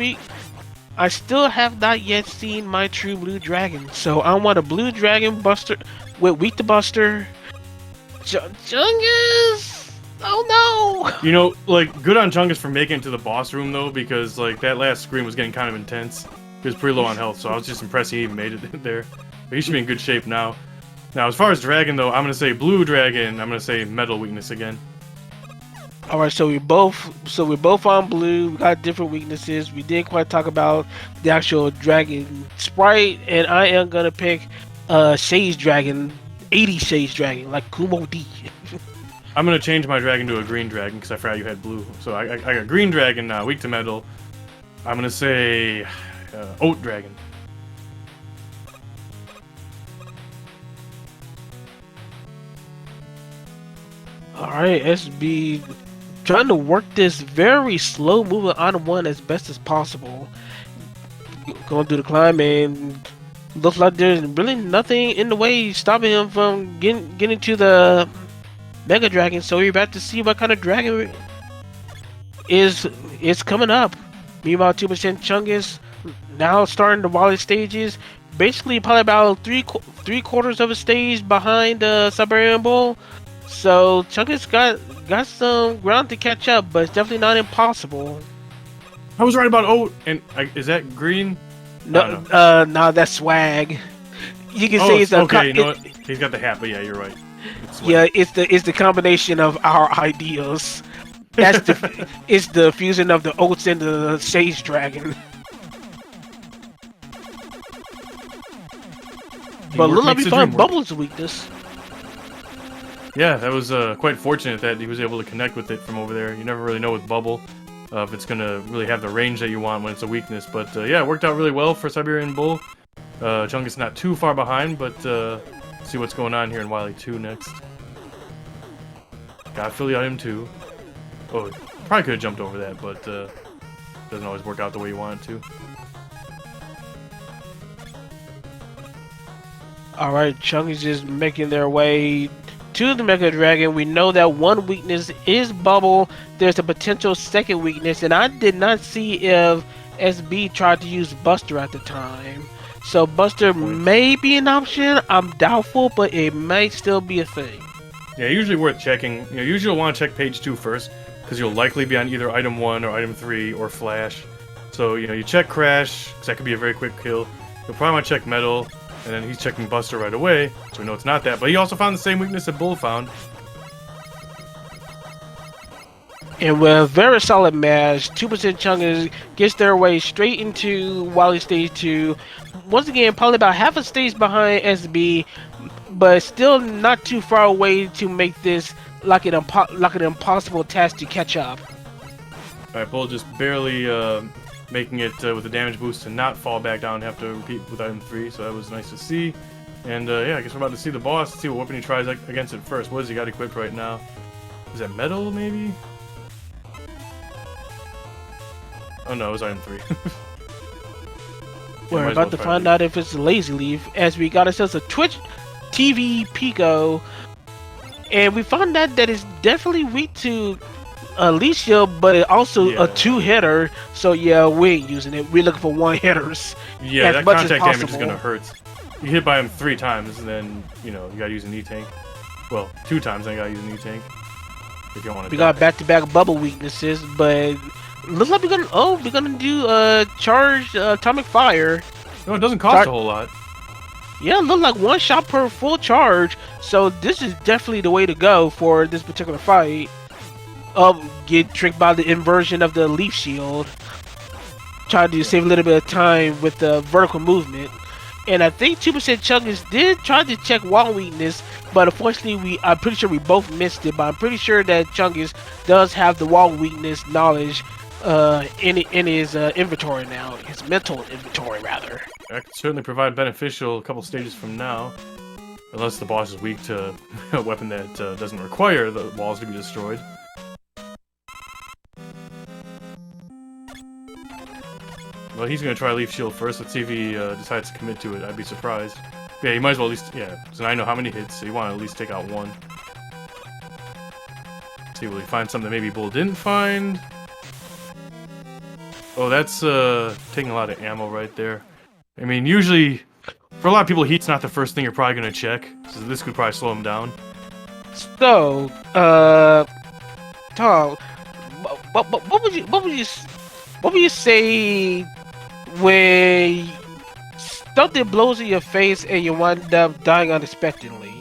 I still have not yet seen my true blue dragon, so I want a blue dragon buster with weak to buster. Chungus! Oh no! You know, like, good on Chungus for making it to the boss room, though, because, like, that last screen was getting kind of intense. He was pretty low on health, so I was just impressed he even made it there. But he should be in good shape now. Now, as far as dragon, though, I'm going to say blue dragon. I'm going to say metal weakness again. Alright, so we're both on blue. We got different weaknesses. We didn't quite talk about the actual dragon sprite, and I am gonna pick Sage Dragon, 80 Sage Dragon, like Kumo D. I'm going to change my dragon to a green dragon, because I forgot you had blue. So I got green dragon now, weak to metal. I'm going to say oat dragon. Alright, SB trying to work this very slow moving item one as best as possible. Going through the climb, and looks like there's really nothing in the way stopping him from getting to the Mega Dragon. So we're about to see what kind of dragon is coming up. Meanwhile, 2% Chungus now starting the Wally stages. Basically, probably about three quarters of a stage behind Siberian Bull. So Chungus got some ground to catch up, but it's definitely not impossible. I was right about oat. And is that green? No, no, that's swag. You can say it's okay. You know what? He's got the hat, but yeah, you're right. Yeah, it's the combination of our ideas. That's it's the fusion of the oats and the Sage Dragon. But look like we found Bubbles' weakness. Yeah, that was quite fortunate that he was able to connect with it from over there. You never really know with Bubble if it's going to really have the range that you want when it's a weakness. But yeah, it worked out really well for Siberian Bull. Chungus not too far behind, but see what's going on here in Wily 2 next. Got Philly item 2. Oh, probably could have jumped over that, but doesn't always work out the way you want it to. Alright, Chungus is making their way to the Mega Dragon. We know that one weakness is Bubble. There's a potential second weakness, and I did not see if SB tried to use Buster at the time. So Buster may be an option. I'm doubtful, but it might still be a thing. Yeah, usually worth checking. You know, usually you'll want to check page 2 first, because you'll likely be on either item 1 or item 3 or Flash. So, you know, you check Crash, because that could be a very quick kill. You'll probably want to check Metal, and then he's checking Buster right away, so we know it's not that. But he also found the same weakness that Bull found. And with a very solid match, 2% Chungus gets their way straight into Wily Stage 2. Once again, probably about half a stage behind SB, but still not too far away to make this like an impossible task to catch up. Alright, Bull just barely making it with the damage boost to not fall back down and have to repeat with item 3, so that was nice to see. And yeah, I guess we're about to see the boss, see what weapon he tries against it first. What has he got equipped right now? Is that Metal, maybe? Oh no, it was item 3. We're about to find out if it's a lazy leaf, as we got ourselves a Twitch TV Pico, and we found out that it's definitely weak to Alicia, but it also a 2-hitter. So yeah, we ain't using it. We're looking for 1-hitters. Yeah, that contact damage is gonna hurt. You hit by him 3 times, and then you know you gotta use an E-tank. Well, 2 times, then you gotta use an E-tank. If you want to. We got back-to-back bubble weaknesses, but looks like we're gonna do charge atomic fire. No, it doesn't cost a whole lot. Yeah, it looks like 1 shot per full charge. So this is definitely the way to go for this particular fight. Get tricked by the inversion of the leaf shield. Try to save a little bit of time with the vertical movement. And I think 2% Chungus did try to check wall weakness, but unfortunately, I'm pretty sure we both missed it. But I'm pretty sure that Chungus does have the wall weakness knowledge in his inventory now, his mental inventory rather. That could certainly provide beneficial a couple stages from now. Unless the boss is weak to a weapon that doesn't require the walls to be destroyed. Well, he's gonna try Leaf Shield first. Let's see if he decides to commit to it. I'd be surprised. Yeah, you might as well at least... Yeah, so now I know how many hits, so you want to at least take out one. Let's see, will he find something that maybe Bull didn't find? Oh, that's taking a lot of ammo right there. I mean, usually... For a lot of people, heat's not the first thing you're probably gonna check, so this could probably slow him down. So, Tom, what would you say when something blows in your face and you wind up dying unexpectedly?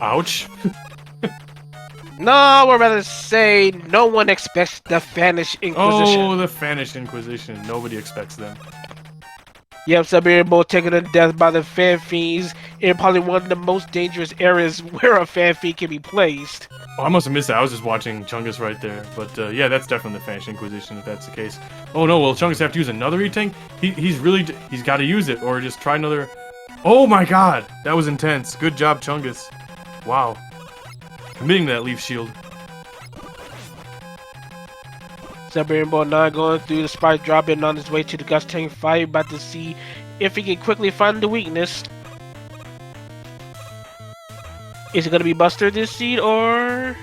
Ouch. No, or rather say no one expects the Spanish Inquisition. Oh, the Spanish Inquisition. Nobody expects them. Yep, Siberian Bull taken to death by the fan fiends in probably one of the most dangerous areas where a fan fiend can be placed. Oh, I must have missed that. I was just watching Chungus right there. But yeah, that's definitely the Spanish Inquisition if that's the case. Oh no, will Chungus have to use another E-Tank? He's got to use it, or just try another... Oh my god! That was intense. Good job, Chungus. Wow. Committing that Leaf Shield. siberianbull9 going through the spike, dropping on his way to the Gust Tank fight, about to see if he can quickly find the weakness. Is it going to be Buster this seed, or...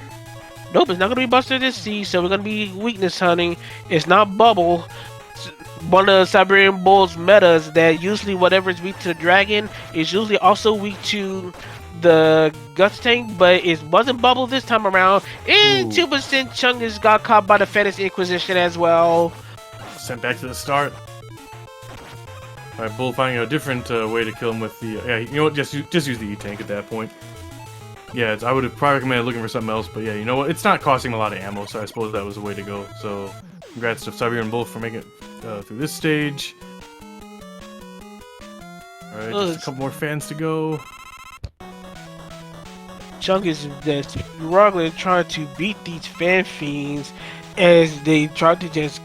Nope, it's not going to be Buster this seed, so we're going to be weakness hunting. It's not Bubble. One of Siberian Bull's metas that usually whatever is weak to the dragon is usually also weak to the Gust Tank, but it wasn't Bubble this time around. And 2% Chungus got caught by the Spanish Inquisition as well. Sent back to the start. Alright, Bull finding a different way to kill him with the... yeah, you know what? Just use the E-Tank at that point. Yeah, I would have probably recommended looking for something else, but yeah, you know what? It's not costing him a lot of ammo, so I suppose that was the way to go. So, congrats to Siberian Bull for making it through this stage. Alright, just a couple more fans to go. Chungus is just struggling trying to beat these fan fiends as they try to just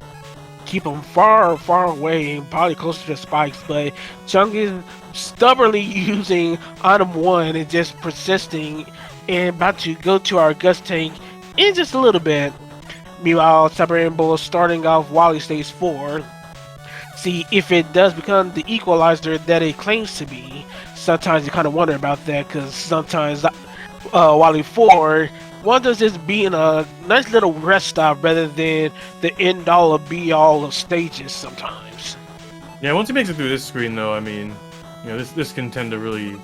keep them far away and probably closer to the spikes, but Chungus stubbornly using item 1 and just persisting and about to go to our Gust Tank in just a little bit. Meanwhile, Siberian Bull starting off Wally stage 4. See if it does become the equalizer that it claims to be. Sometimes you kind of wonder about that, because sometimes Wally 4 wonders just being a nice little rest stop rather than the end all or be all of stages sometimes. Yeah, once he makes it through this screen though, I mean, you know, this can tend to really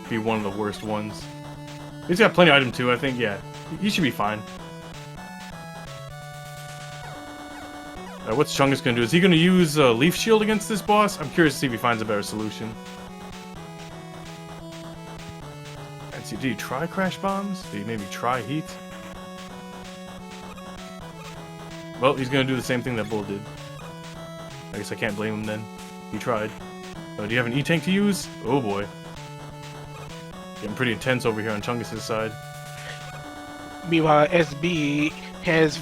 be one of the worst ones. He's got plenty of item too, I think. Yeah, he should be fine. What's Chungus gonna do? Is he gonna use Leaf Shield against this boss? I'm curious to see if he finds a better solution. Did he try Crash Bombs? Did he maybe try Heat? Well, he's gonna do the same thing that Bull did. I guess I can't blame him then. He tried. Do you have an E-Tank to use? Oh boy. Getting pretty intense over here on Chungus' side. Meanwhile, SB has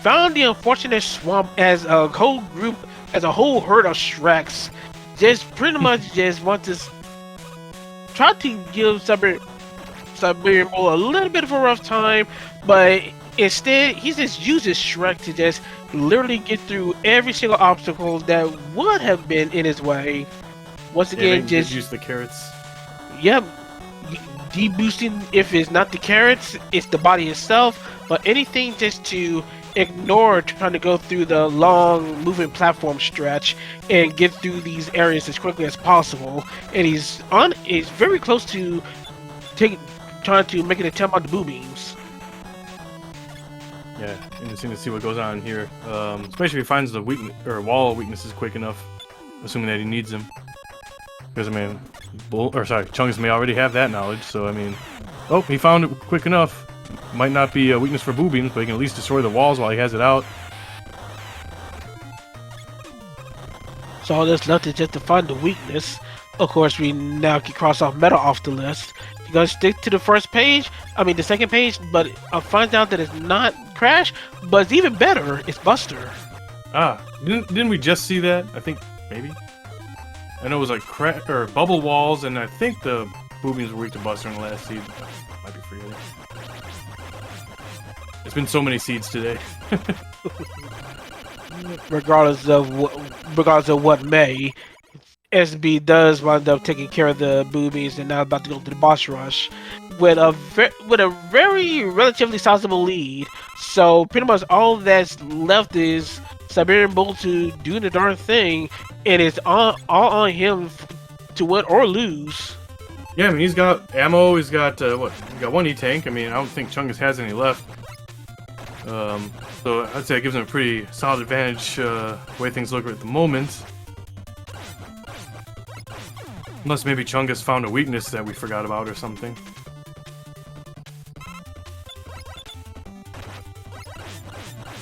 found the unfortunate swamp as a whole group, as a whole herd of Shreks. Just pretty much just want to try to give Siberian Bull a little bit of a rough time, but instead he just uses Shrek to just literally get through every single obstacle that would have been in his way. Once again, just use the carrots. Yep, de-boosting. If it's not the carrots, it's the body itself. But anything just to ignore trying to go through the long moving platform stretch and get through these areas as quickly as possible. And he's very close to trying to make an attempt on the boo beams. Yeah, interesting to see what goes on here. Especially if he finds the weakness or wall weaknesses quick enough, assuming that he needs them. Because I mean, Chungus may already have that knowledge. So I mean, oh, he found it quick enough. Might not be a weakness for boo beams, but he can at least destroy the walls while he has it out. So all that's left is just to find the weakness. Of course, we now can cross off metal off the list. You're gonna stick to the first page, the second page, but I find out that it's not Crash, but it's even better, it's Buster. Ah, didn't we just see that? I think, maybe? I know it was like bubble walls, and I think the boobies were weak to Buster in the last seed. Might be forgetting. It's been so many seeds today. regardless of what may, SB does wind up taking care of the boobies and now about to go to the boss rush with a very relatively sizable lead. So pretty much all that's left is Siberian Bull to do the darn thing, and it's all on him to win or lose. Yeah, I mean, he's got ammo, he's got, what? He's got one E-Tank. I mean, I don't think Chungus has any left. So I'd say it gives him a pretty solid advantage, way things look at the moment. Unless maybe Chungus found a weakness that we forgot about or something.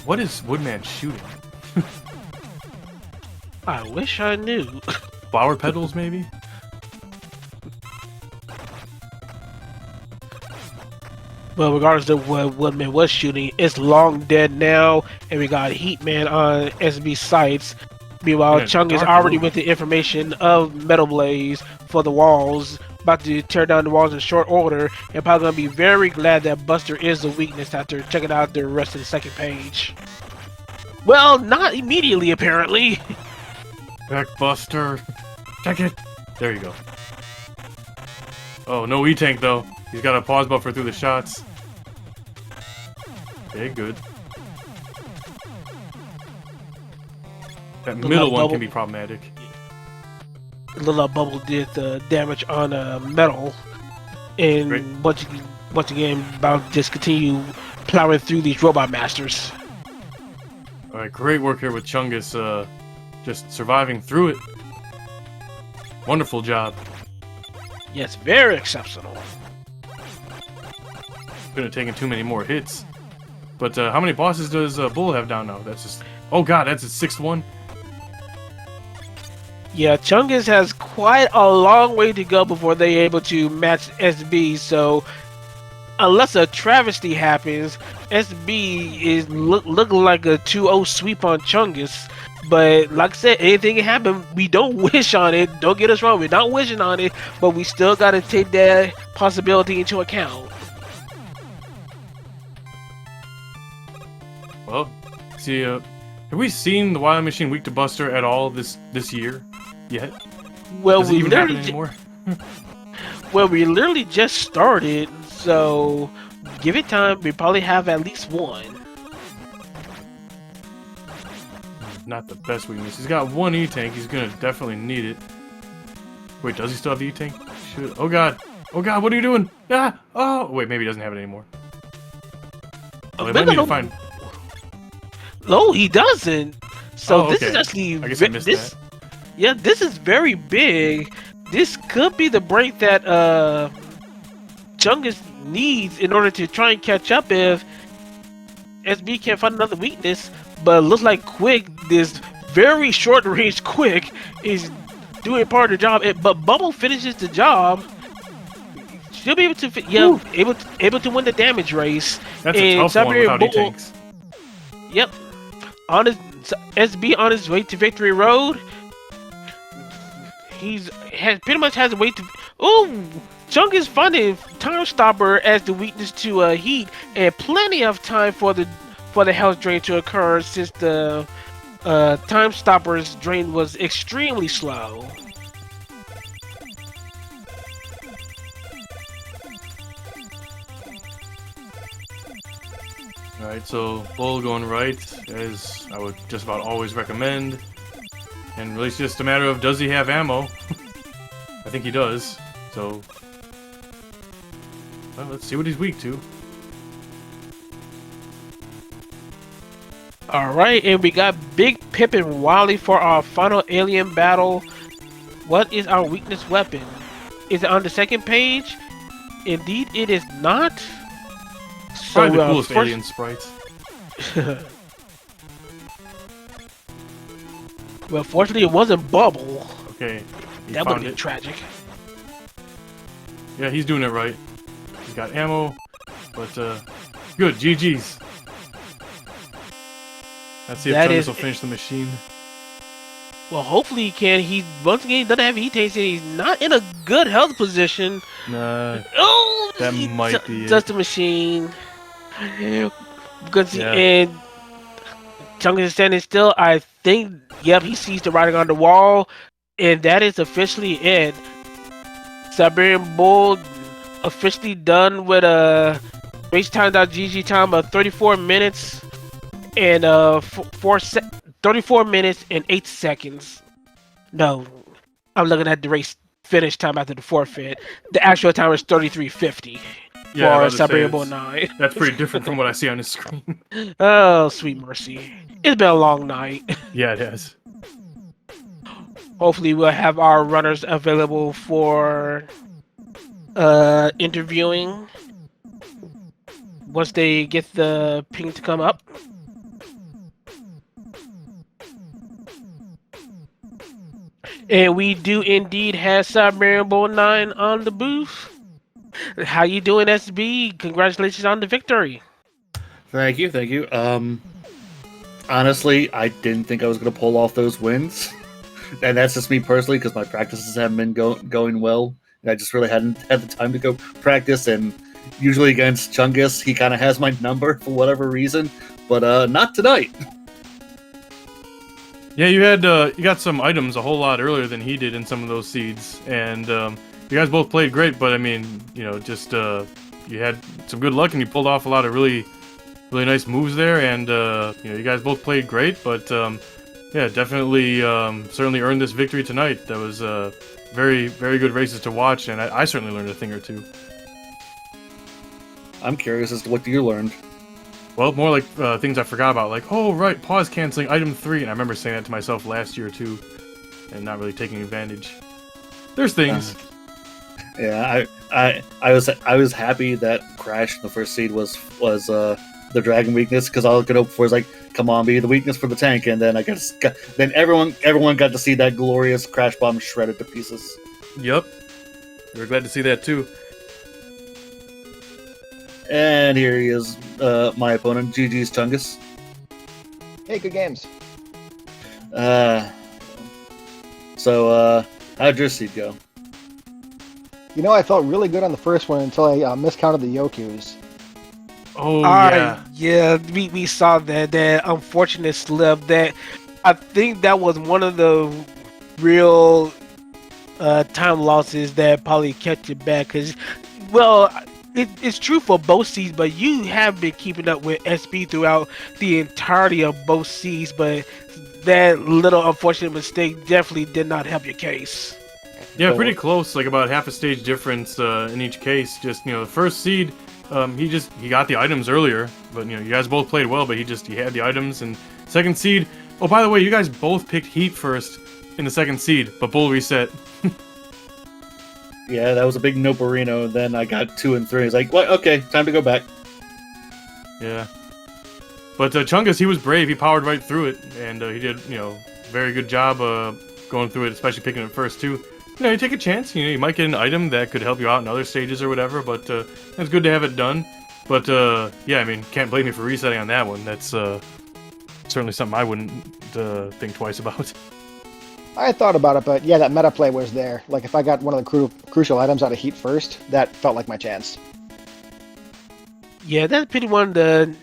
What is Woodman shooting? I wish I knew. Flower petals, maybe? Well, regardless of what Woodman was shooting, it's long dead now, and we got Heatman on SB sights. Meanwhile, Chung is already with the information of Metal Blaze for the walls, about to tear down the walls in short order, and probably gonna be very glad that Buster is the weakness after checking out the rest of the second page. Well, not immediately, apparently. Back, Buster. Check it. There you go. Oh, no E-Tank, though. He's got a pause buffer through the shots. Okay, good. That middle one can be problematic. Little Bubble did the damage on metal, and Great. once again, about to just continue plowing through these robot masters. All right, great work here with Chungus, just surviving through it. Wonderful job. Yes, very exceptional. Couldn't have taken too many more hits. But how many bosses does Bull have down now? That's just... Oh god, that's his 6th one? Yeah, Chungus has quite a long way to go before they're able to match SB, so unless a travesty happens, SB is looking like a 2-0 sweep on Chungus. But like I said, anything can happen. We don't wish on it. Don't get us wrong. We're not wishing on it, but we still got to take that possibility into account. Well, see, have we seen the Wild Machine weak to Buster at all this year yet? Well, Does it even happen anymore? Well, we literally just started, so give it time. We probably have at least one. Not the best weakness. He's got one E-Tank. He's gonna definitely need it. Wait, does he still have the E-Tank? Should. Oh god. Oh god, what are you doing? Ah! Oh! Wait, maybe he doesn't have it anymore. Oh, they might need to find... No, he doesn't. So okay. This is actually... I guess I missed that. Yeah, this is very big. This could be the break that Chungus needs in order to try and catch up if SB can't find another weakness. But it looks like Quick, this very short range Quick, is doing part of the job. But Bubble finishes the job. She'll be able to, able to win the damage race. That's a tough one without E-Tanks. Yep. On his SB on his way to victory road. Pretty much has a way to. Oh, Chunk is finding Time Stopper as the weakness to heat, and plenty of time for the health drain to occur since the Time Stopper's drain was extremely slow. Alright, so Bull going right, as I would just about always recommend. And really it's just a matter of, does he have ammo? I think he does, so... Well, let's see what he's weak to. Alright, and we got Big Pip and Wily for our final alien battle. What is our weakness weapon? Is it on the second page? Indeed, it is not. Probably the coolest alien sprites. Well, fortunately, it wasn't Bubble. Okay, He That would found be it. tragic. Yeah, he's doing it right. He's got ammo, but good. GG's. Let's see if Chungus will finish the machine. Well, hopefully he can. He once again doesn't have heat taste. He's not in a good health position. Nah, Oh, that might be just it. the machine. Because Yeah. and Chungus is standing still. I think. Yep, he sees the writing on the wall, and that is officially it. Siberian Bull officially done with a race time.gg time of 34 minutes and 34 minutes and 8 seconds. No, I'm looking at the race finish time after the forfeit. The actual time is 33:50 for Siberian Bull9. That's pretty different from what I see on the screen. Oh, sweet mercy. It's been a long night. Yeah, it has. Hopefully we'll have our runners available for interviewing once they get the ping to come up. And we do indeed have siberianbull9 on the booth. How you doing, SB? Congratulations on the victory. Thank you, thank you. Honestly, I didn't think I was going to pull off those wins. And that's just me personally, because my practices haven't been going well. And I just really hadn't had the time to go practice. And usually against Chungus, he kind of has my number for whatever reason. But not tonight. Yeah, you got some items a whole lot earlier than he did in some of those seeds. And you guys both played great, but I mean, you know, just you had some good luck and you pulled off a lot of really nice moves there. And you know, you guys both played great, but yeah, definitely, certainly earned this victory tonight. That was very good races to watch, and I certainly learned a thing or two. I'm curious as to what you learned. Well, more like things I forgot about, like, oh right, pause canceling item 3, and I remember saying that to myself last year too, and not really taking advantage. There's things. Yeah, I was happy that Crash in the first seed was the dragon weakness, because all I could hope for is like, come on, be the weakness for the tank, and then then everyone got to see that glorious Crash Bomb shredded to pieces. Yep, we were glad to see that too. And here he is, my opponent, GG's Chungus. Hey, good games. So how'd your seed go? You know, I felt really good on the first one until I miscounted the Yokus. Oh yeah. Yeah, we saw that unfortunate slip. That I think that was one of the real time losses that probably kept you back. Because, well, it's true for both seeds, but you have been keeping up with SB throughout the entirety of both seeds. But that little unfortunate mistake definitely did not help your case. Yeah, pretty close, like about half a stage difference in each case. Just, you know, the first seed, he got the items earlier, but you know, you guys both played well, but he had the items. And second seed, oh, by the way, you guys both picked Heat first in the second seed, but Bull reset. Yeah, that was a big no-burrino, and then I got 2 and 3. It's like, what? Okay, time to go back. Yeah. But Chungus, he was brave. He powered right through it, and he did, you know, very good job going through it, especially picking it first too. You know, you take a chance. You know, you might get an item that could help you out in other stages or whatever. But it's good to have it done. But yeah, I mean, can't blame me for resetting on that one. That's certainly something I wouldn't think twice about. I thought about it, but yeah, that meta play was there. Like, if I got one of the crucial items out of Heat first, that felt like my chance. Yeah, that's pretty one of the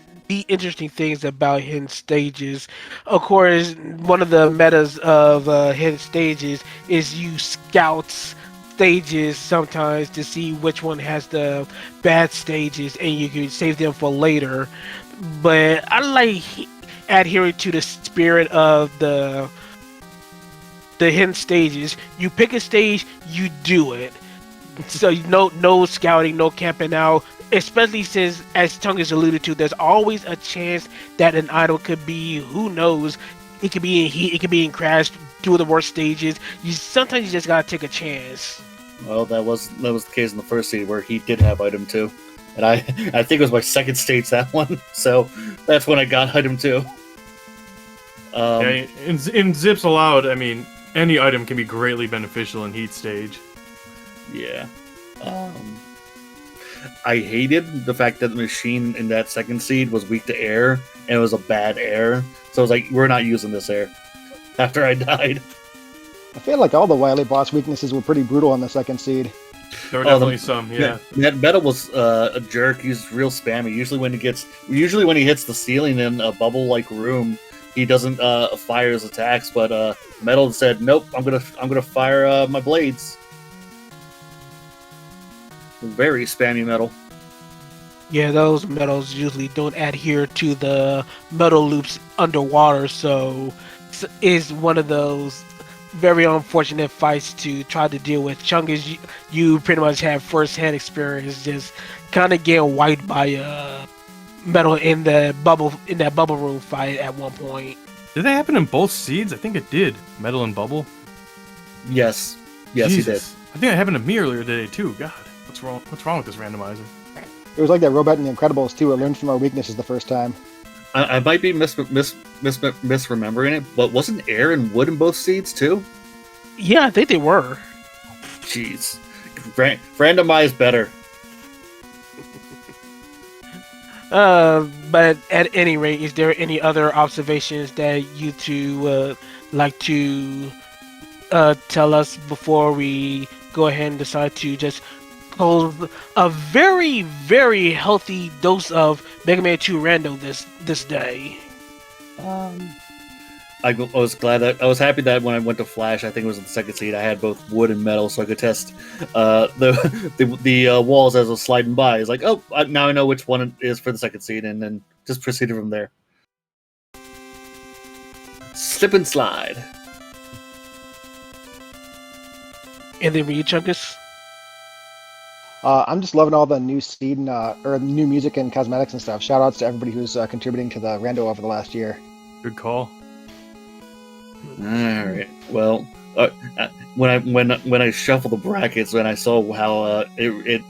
interesting things about hidden stages. Of course, one of the metas of hidden stages is you scout stages sometimes to see which one has the bad stages, and you can save them for later. But I like adhering to the spirit of the hidden stages. You pick a stage, you do it. So no scouting, no camping out. Especially since, as Chungus alluded to, there's always a chance that an item could be, who knows, it could be in Heat, it could be in Crash, 2 of the worst stages. Sometimes you just gotta take a chance. Well, that was the case in the first seed where he did have item 2, and I think it was my second stage, that one. So that's when I got item 2. Yeah, in Zips Allowed, I mean, any item can be greatly beneficial in heat stage. Yeah. I hated the fact that the machine in that second seed was weak to air, and it was a bad air. So I was like, we're not using this air. After I died. I feel like all the Wily boss weaknesses were pretty brutal on the second seed. There were definitely some, yeah. That Metal was a jerk. He's real spammy. Usually when he hits the ceiling in a bubble-like room, he doesn't fire his attacks. But Metal said, "Nope, I'm gonna fire my blades." Very spammy Metal. Yeah, those metals usually don't adhere to the metal loops underwater, so is one of those very unfortunate fights to try to deal with. Chungus, you pretty much have first-hand experience just kind of getting wiped by metal in that bubble room fight at one point. Did that happen in both seeds? I think it did. Metal and Bubble. Yes, Jesus. he did. I think that happened to me earlier today too. God, what's wrong? What's wrong with this randomizer? It was like that robot in The Incredibles too. It learned from our weaknesses the first time. I might be misremembering it, but wasn't air and wood in both seeds too? Yeah, I think they were. Jeez, randomize better. But at any rate, is there any other observations that you two like to tell us before we go ahead and decide to just close a very, very healthy dose of Mega Man 2 Rando this day? I was happy that when I went to Flash, I think it was in the second seed, I had both wood and metal, so I could test the walls as I was sliding by. It's like, oh, now I know which one it is for the second seed, and then just proceeded from there. Slip and slide. And then read Chungus. I'm just loving all the new seed and or new music and cosmetics and stuff. Shout outs to everybody who's contributing to the Rando over the last year. Good call. All right. Well, when I shuffled the brackets and I saw how it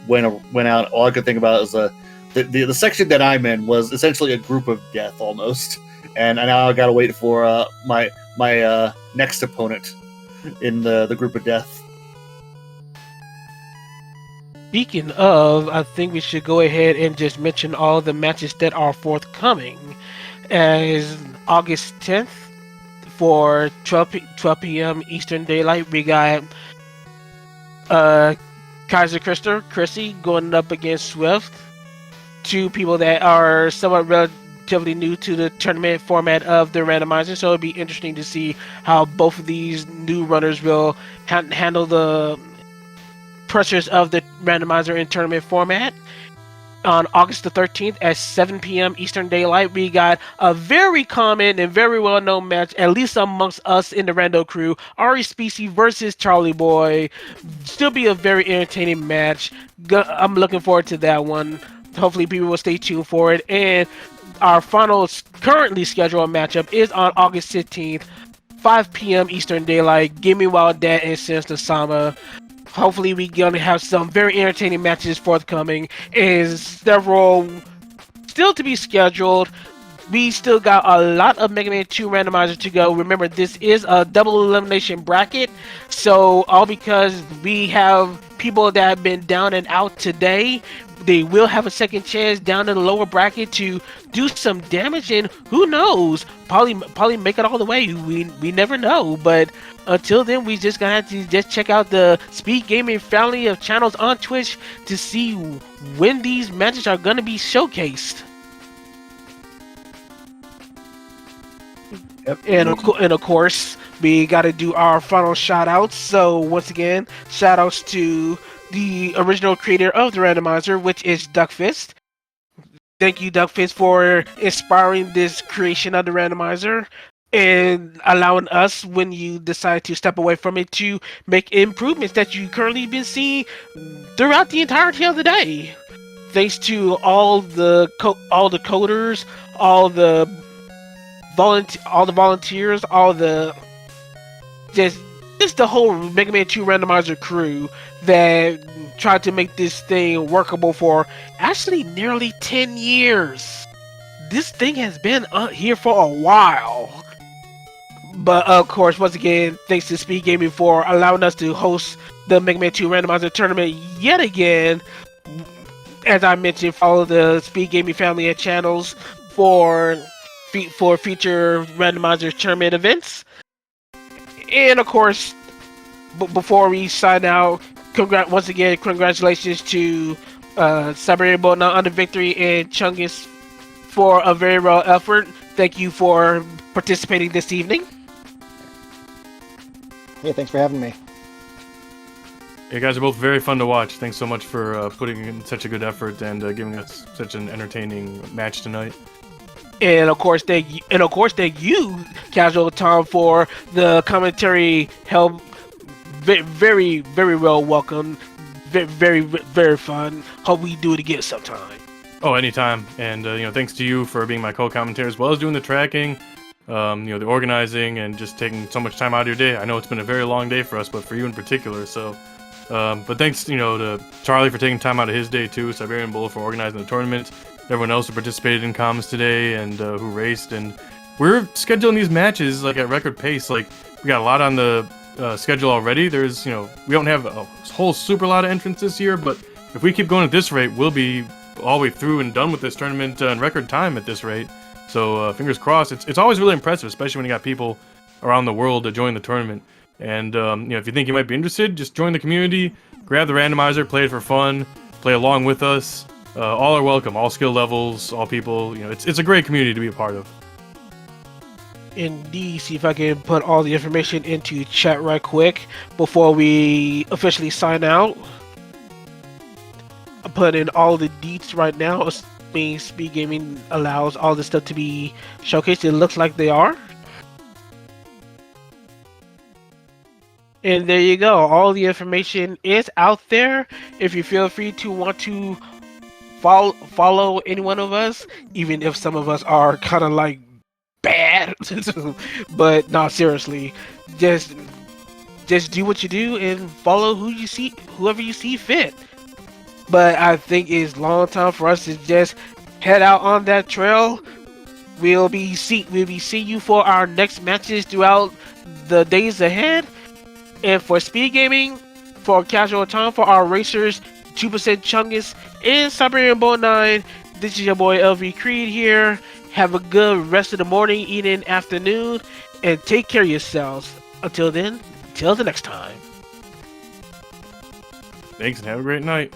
went out, all I could think about is the section that I'm in was essentially a group of death almost, and now I gotta wait for my next opponent in the group of death. Speaking of, I think we should go ahead and just mention all the matches that are forthcoming. As August 10th for 12 p.m. Eastern Daylight, we got Kaiser Chrissy going up against Swift. Two people that are somewhat relatively new to the tournament format of the randomizer, so it'll be interesting to see how both of these new runners will handle the pressures of the randomizer in tournament format. On August the 13th at 7 p.m. Eastern Daylight, we got a very common and very well-known match, at least amongst us in the Rando crew, Ari Specie versus Charlie Boy. Still be a very entertaining match. I'm looking forward to that one. Hopefully people will stay tuned for it. And our final currently scheduled matchup is on August 15th, 5 p.m. Eastern Daylight, Gimme Wild Dad and Sinister Sama. Hopefully we're going to have some very entertaining matches forthcoming, and several still to be scheduled. We still got a lot of Mega Man 2 randomizer to go. Remember, this is a double elimination bracket, so all because we have people that have been down and out today, they will have a second chance down in the lower bracket to do some damage, and who knows, probably make it all the way. We never know, but until then, we just gonna have to just check out the SpeedGaming family of channels on Twitch to see when these matches are gonna be showcased. Yep. And of course, we gotta do our final shout outs. So once again, shout outs to the original creator of the randomizer, which is Duckfist. Thank you, Duckfist, for inspiring this creation of the randomizer and allowing us, when you decide to step away from it, to make improvements that you currently been seeing throughout the entirety of the day. Thanks to all the coders, all the volunteers, just the whole Mega Man 2 randomizer crew that tried to make this thing workable for actually nearly 10 years. This thing has been here for a while. But of course, once again, thanks to Speed Gaming for allowing us to host the Mega Man 2 Randomizer tournament yet again. As I mentioned, follow the Speed Gaming family of channels for future Randomizer tournament events. And of course, before we sign out, once again, congratulations to siberianbull9 on the victory and Chungus for a very well effort. Thank you for participating this evening. Hey, thanks for having me. You guys are both very fun to watch. Thanks so much for putting in such a good effort and giving us such an entertaining match tonight. And of course, thank you, Casual Tom, for the commentary. Held very, very well welcome. Very, very fun. Hope we do it again sometime. Oh, anytime. And thanks to you for being my co-commentator as well as doing the tracking, the organizing, and just taking so much time out of your day. I know it's been a very long day for us, but for you in particular. So, but thanks, to Charlie for taking time out of his day too. Siberian Bull for organizing the tournament. Everyone else who participated in comms today and who raced. And we're scheduling these matches like at record pace. Like we got a lot on the schedule already. There's, we don't have a whole super lot of entrants this year, but if we keep going at this rate, we'll be all the way through and done with this tournament in record time at this rate. So fingers crossed. It's always really impressive, especially when you got people around the world to join the tournament. And if you think you might be interested, just join the community, grab the randomizer, play it for fun, play along with us. All are welcome, all skill levels, all people. It's a great community to be a part of. Indeed. See if I can put all the information into chat right quick before we officially sign out. I'm putting in all the deets right now. Speed Gaming allows all this stuff to be showcased. It looks like they are. And there you go. All the information is out there. If you feel free to want to follow any one of us, even if some of us are kind of like bad. But no, seriously, just do what you do and follow whoever you see fit. But I think it's long time for us to just head out on that trail. We'll be seeing you for our next matches throughout the days ahead. And for Speed Gaming, for Casual Time, for our racers, 2% Chungus and siberianbull9, this is your boy LV Creed here. Have a good rest of the morning, evening, afternoon, and take care of yourselves. Until then, till the next time. Thanks and have a great night.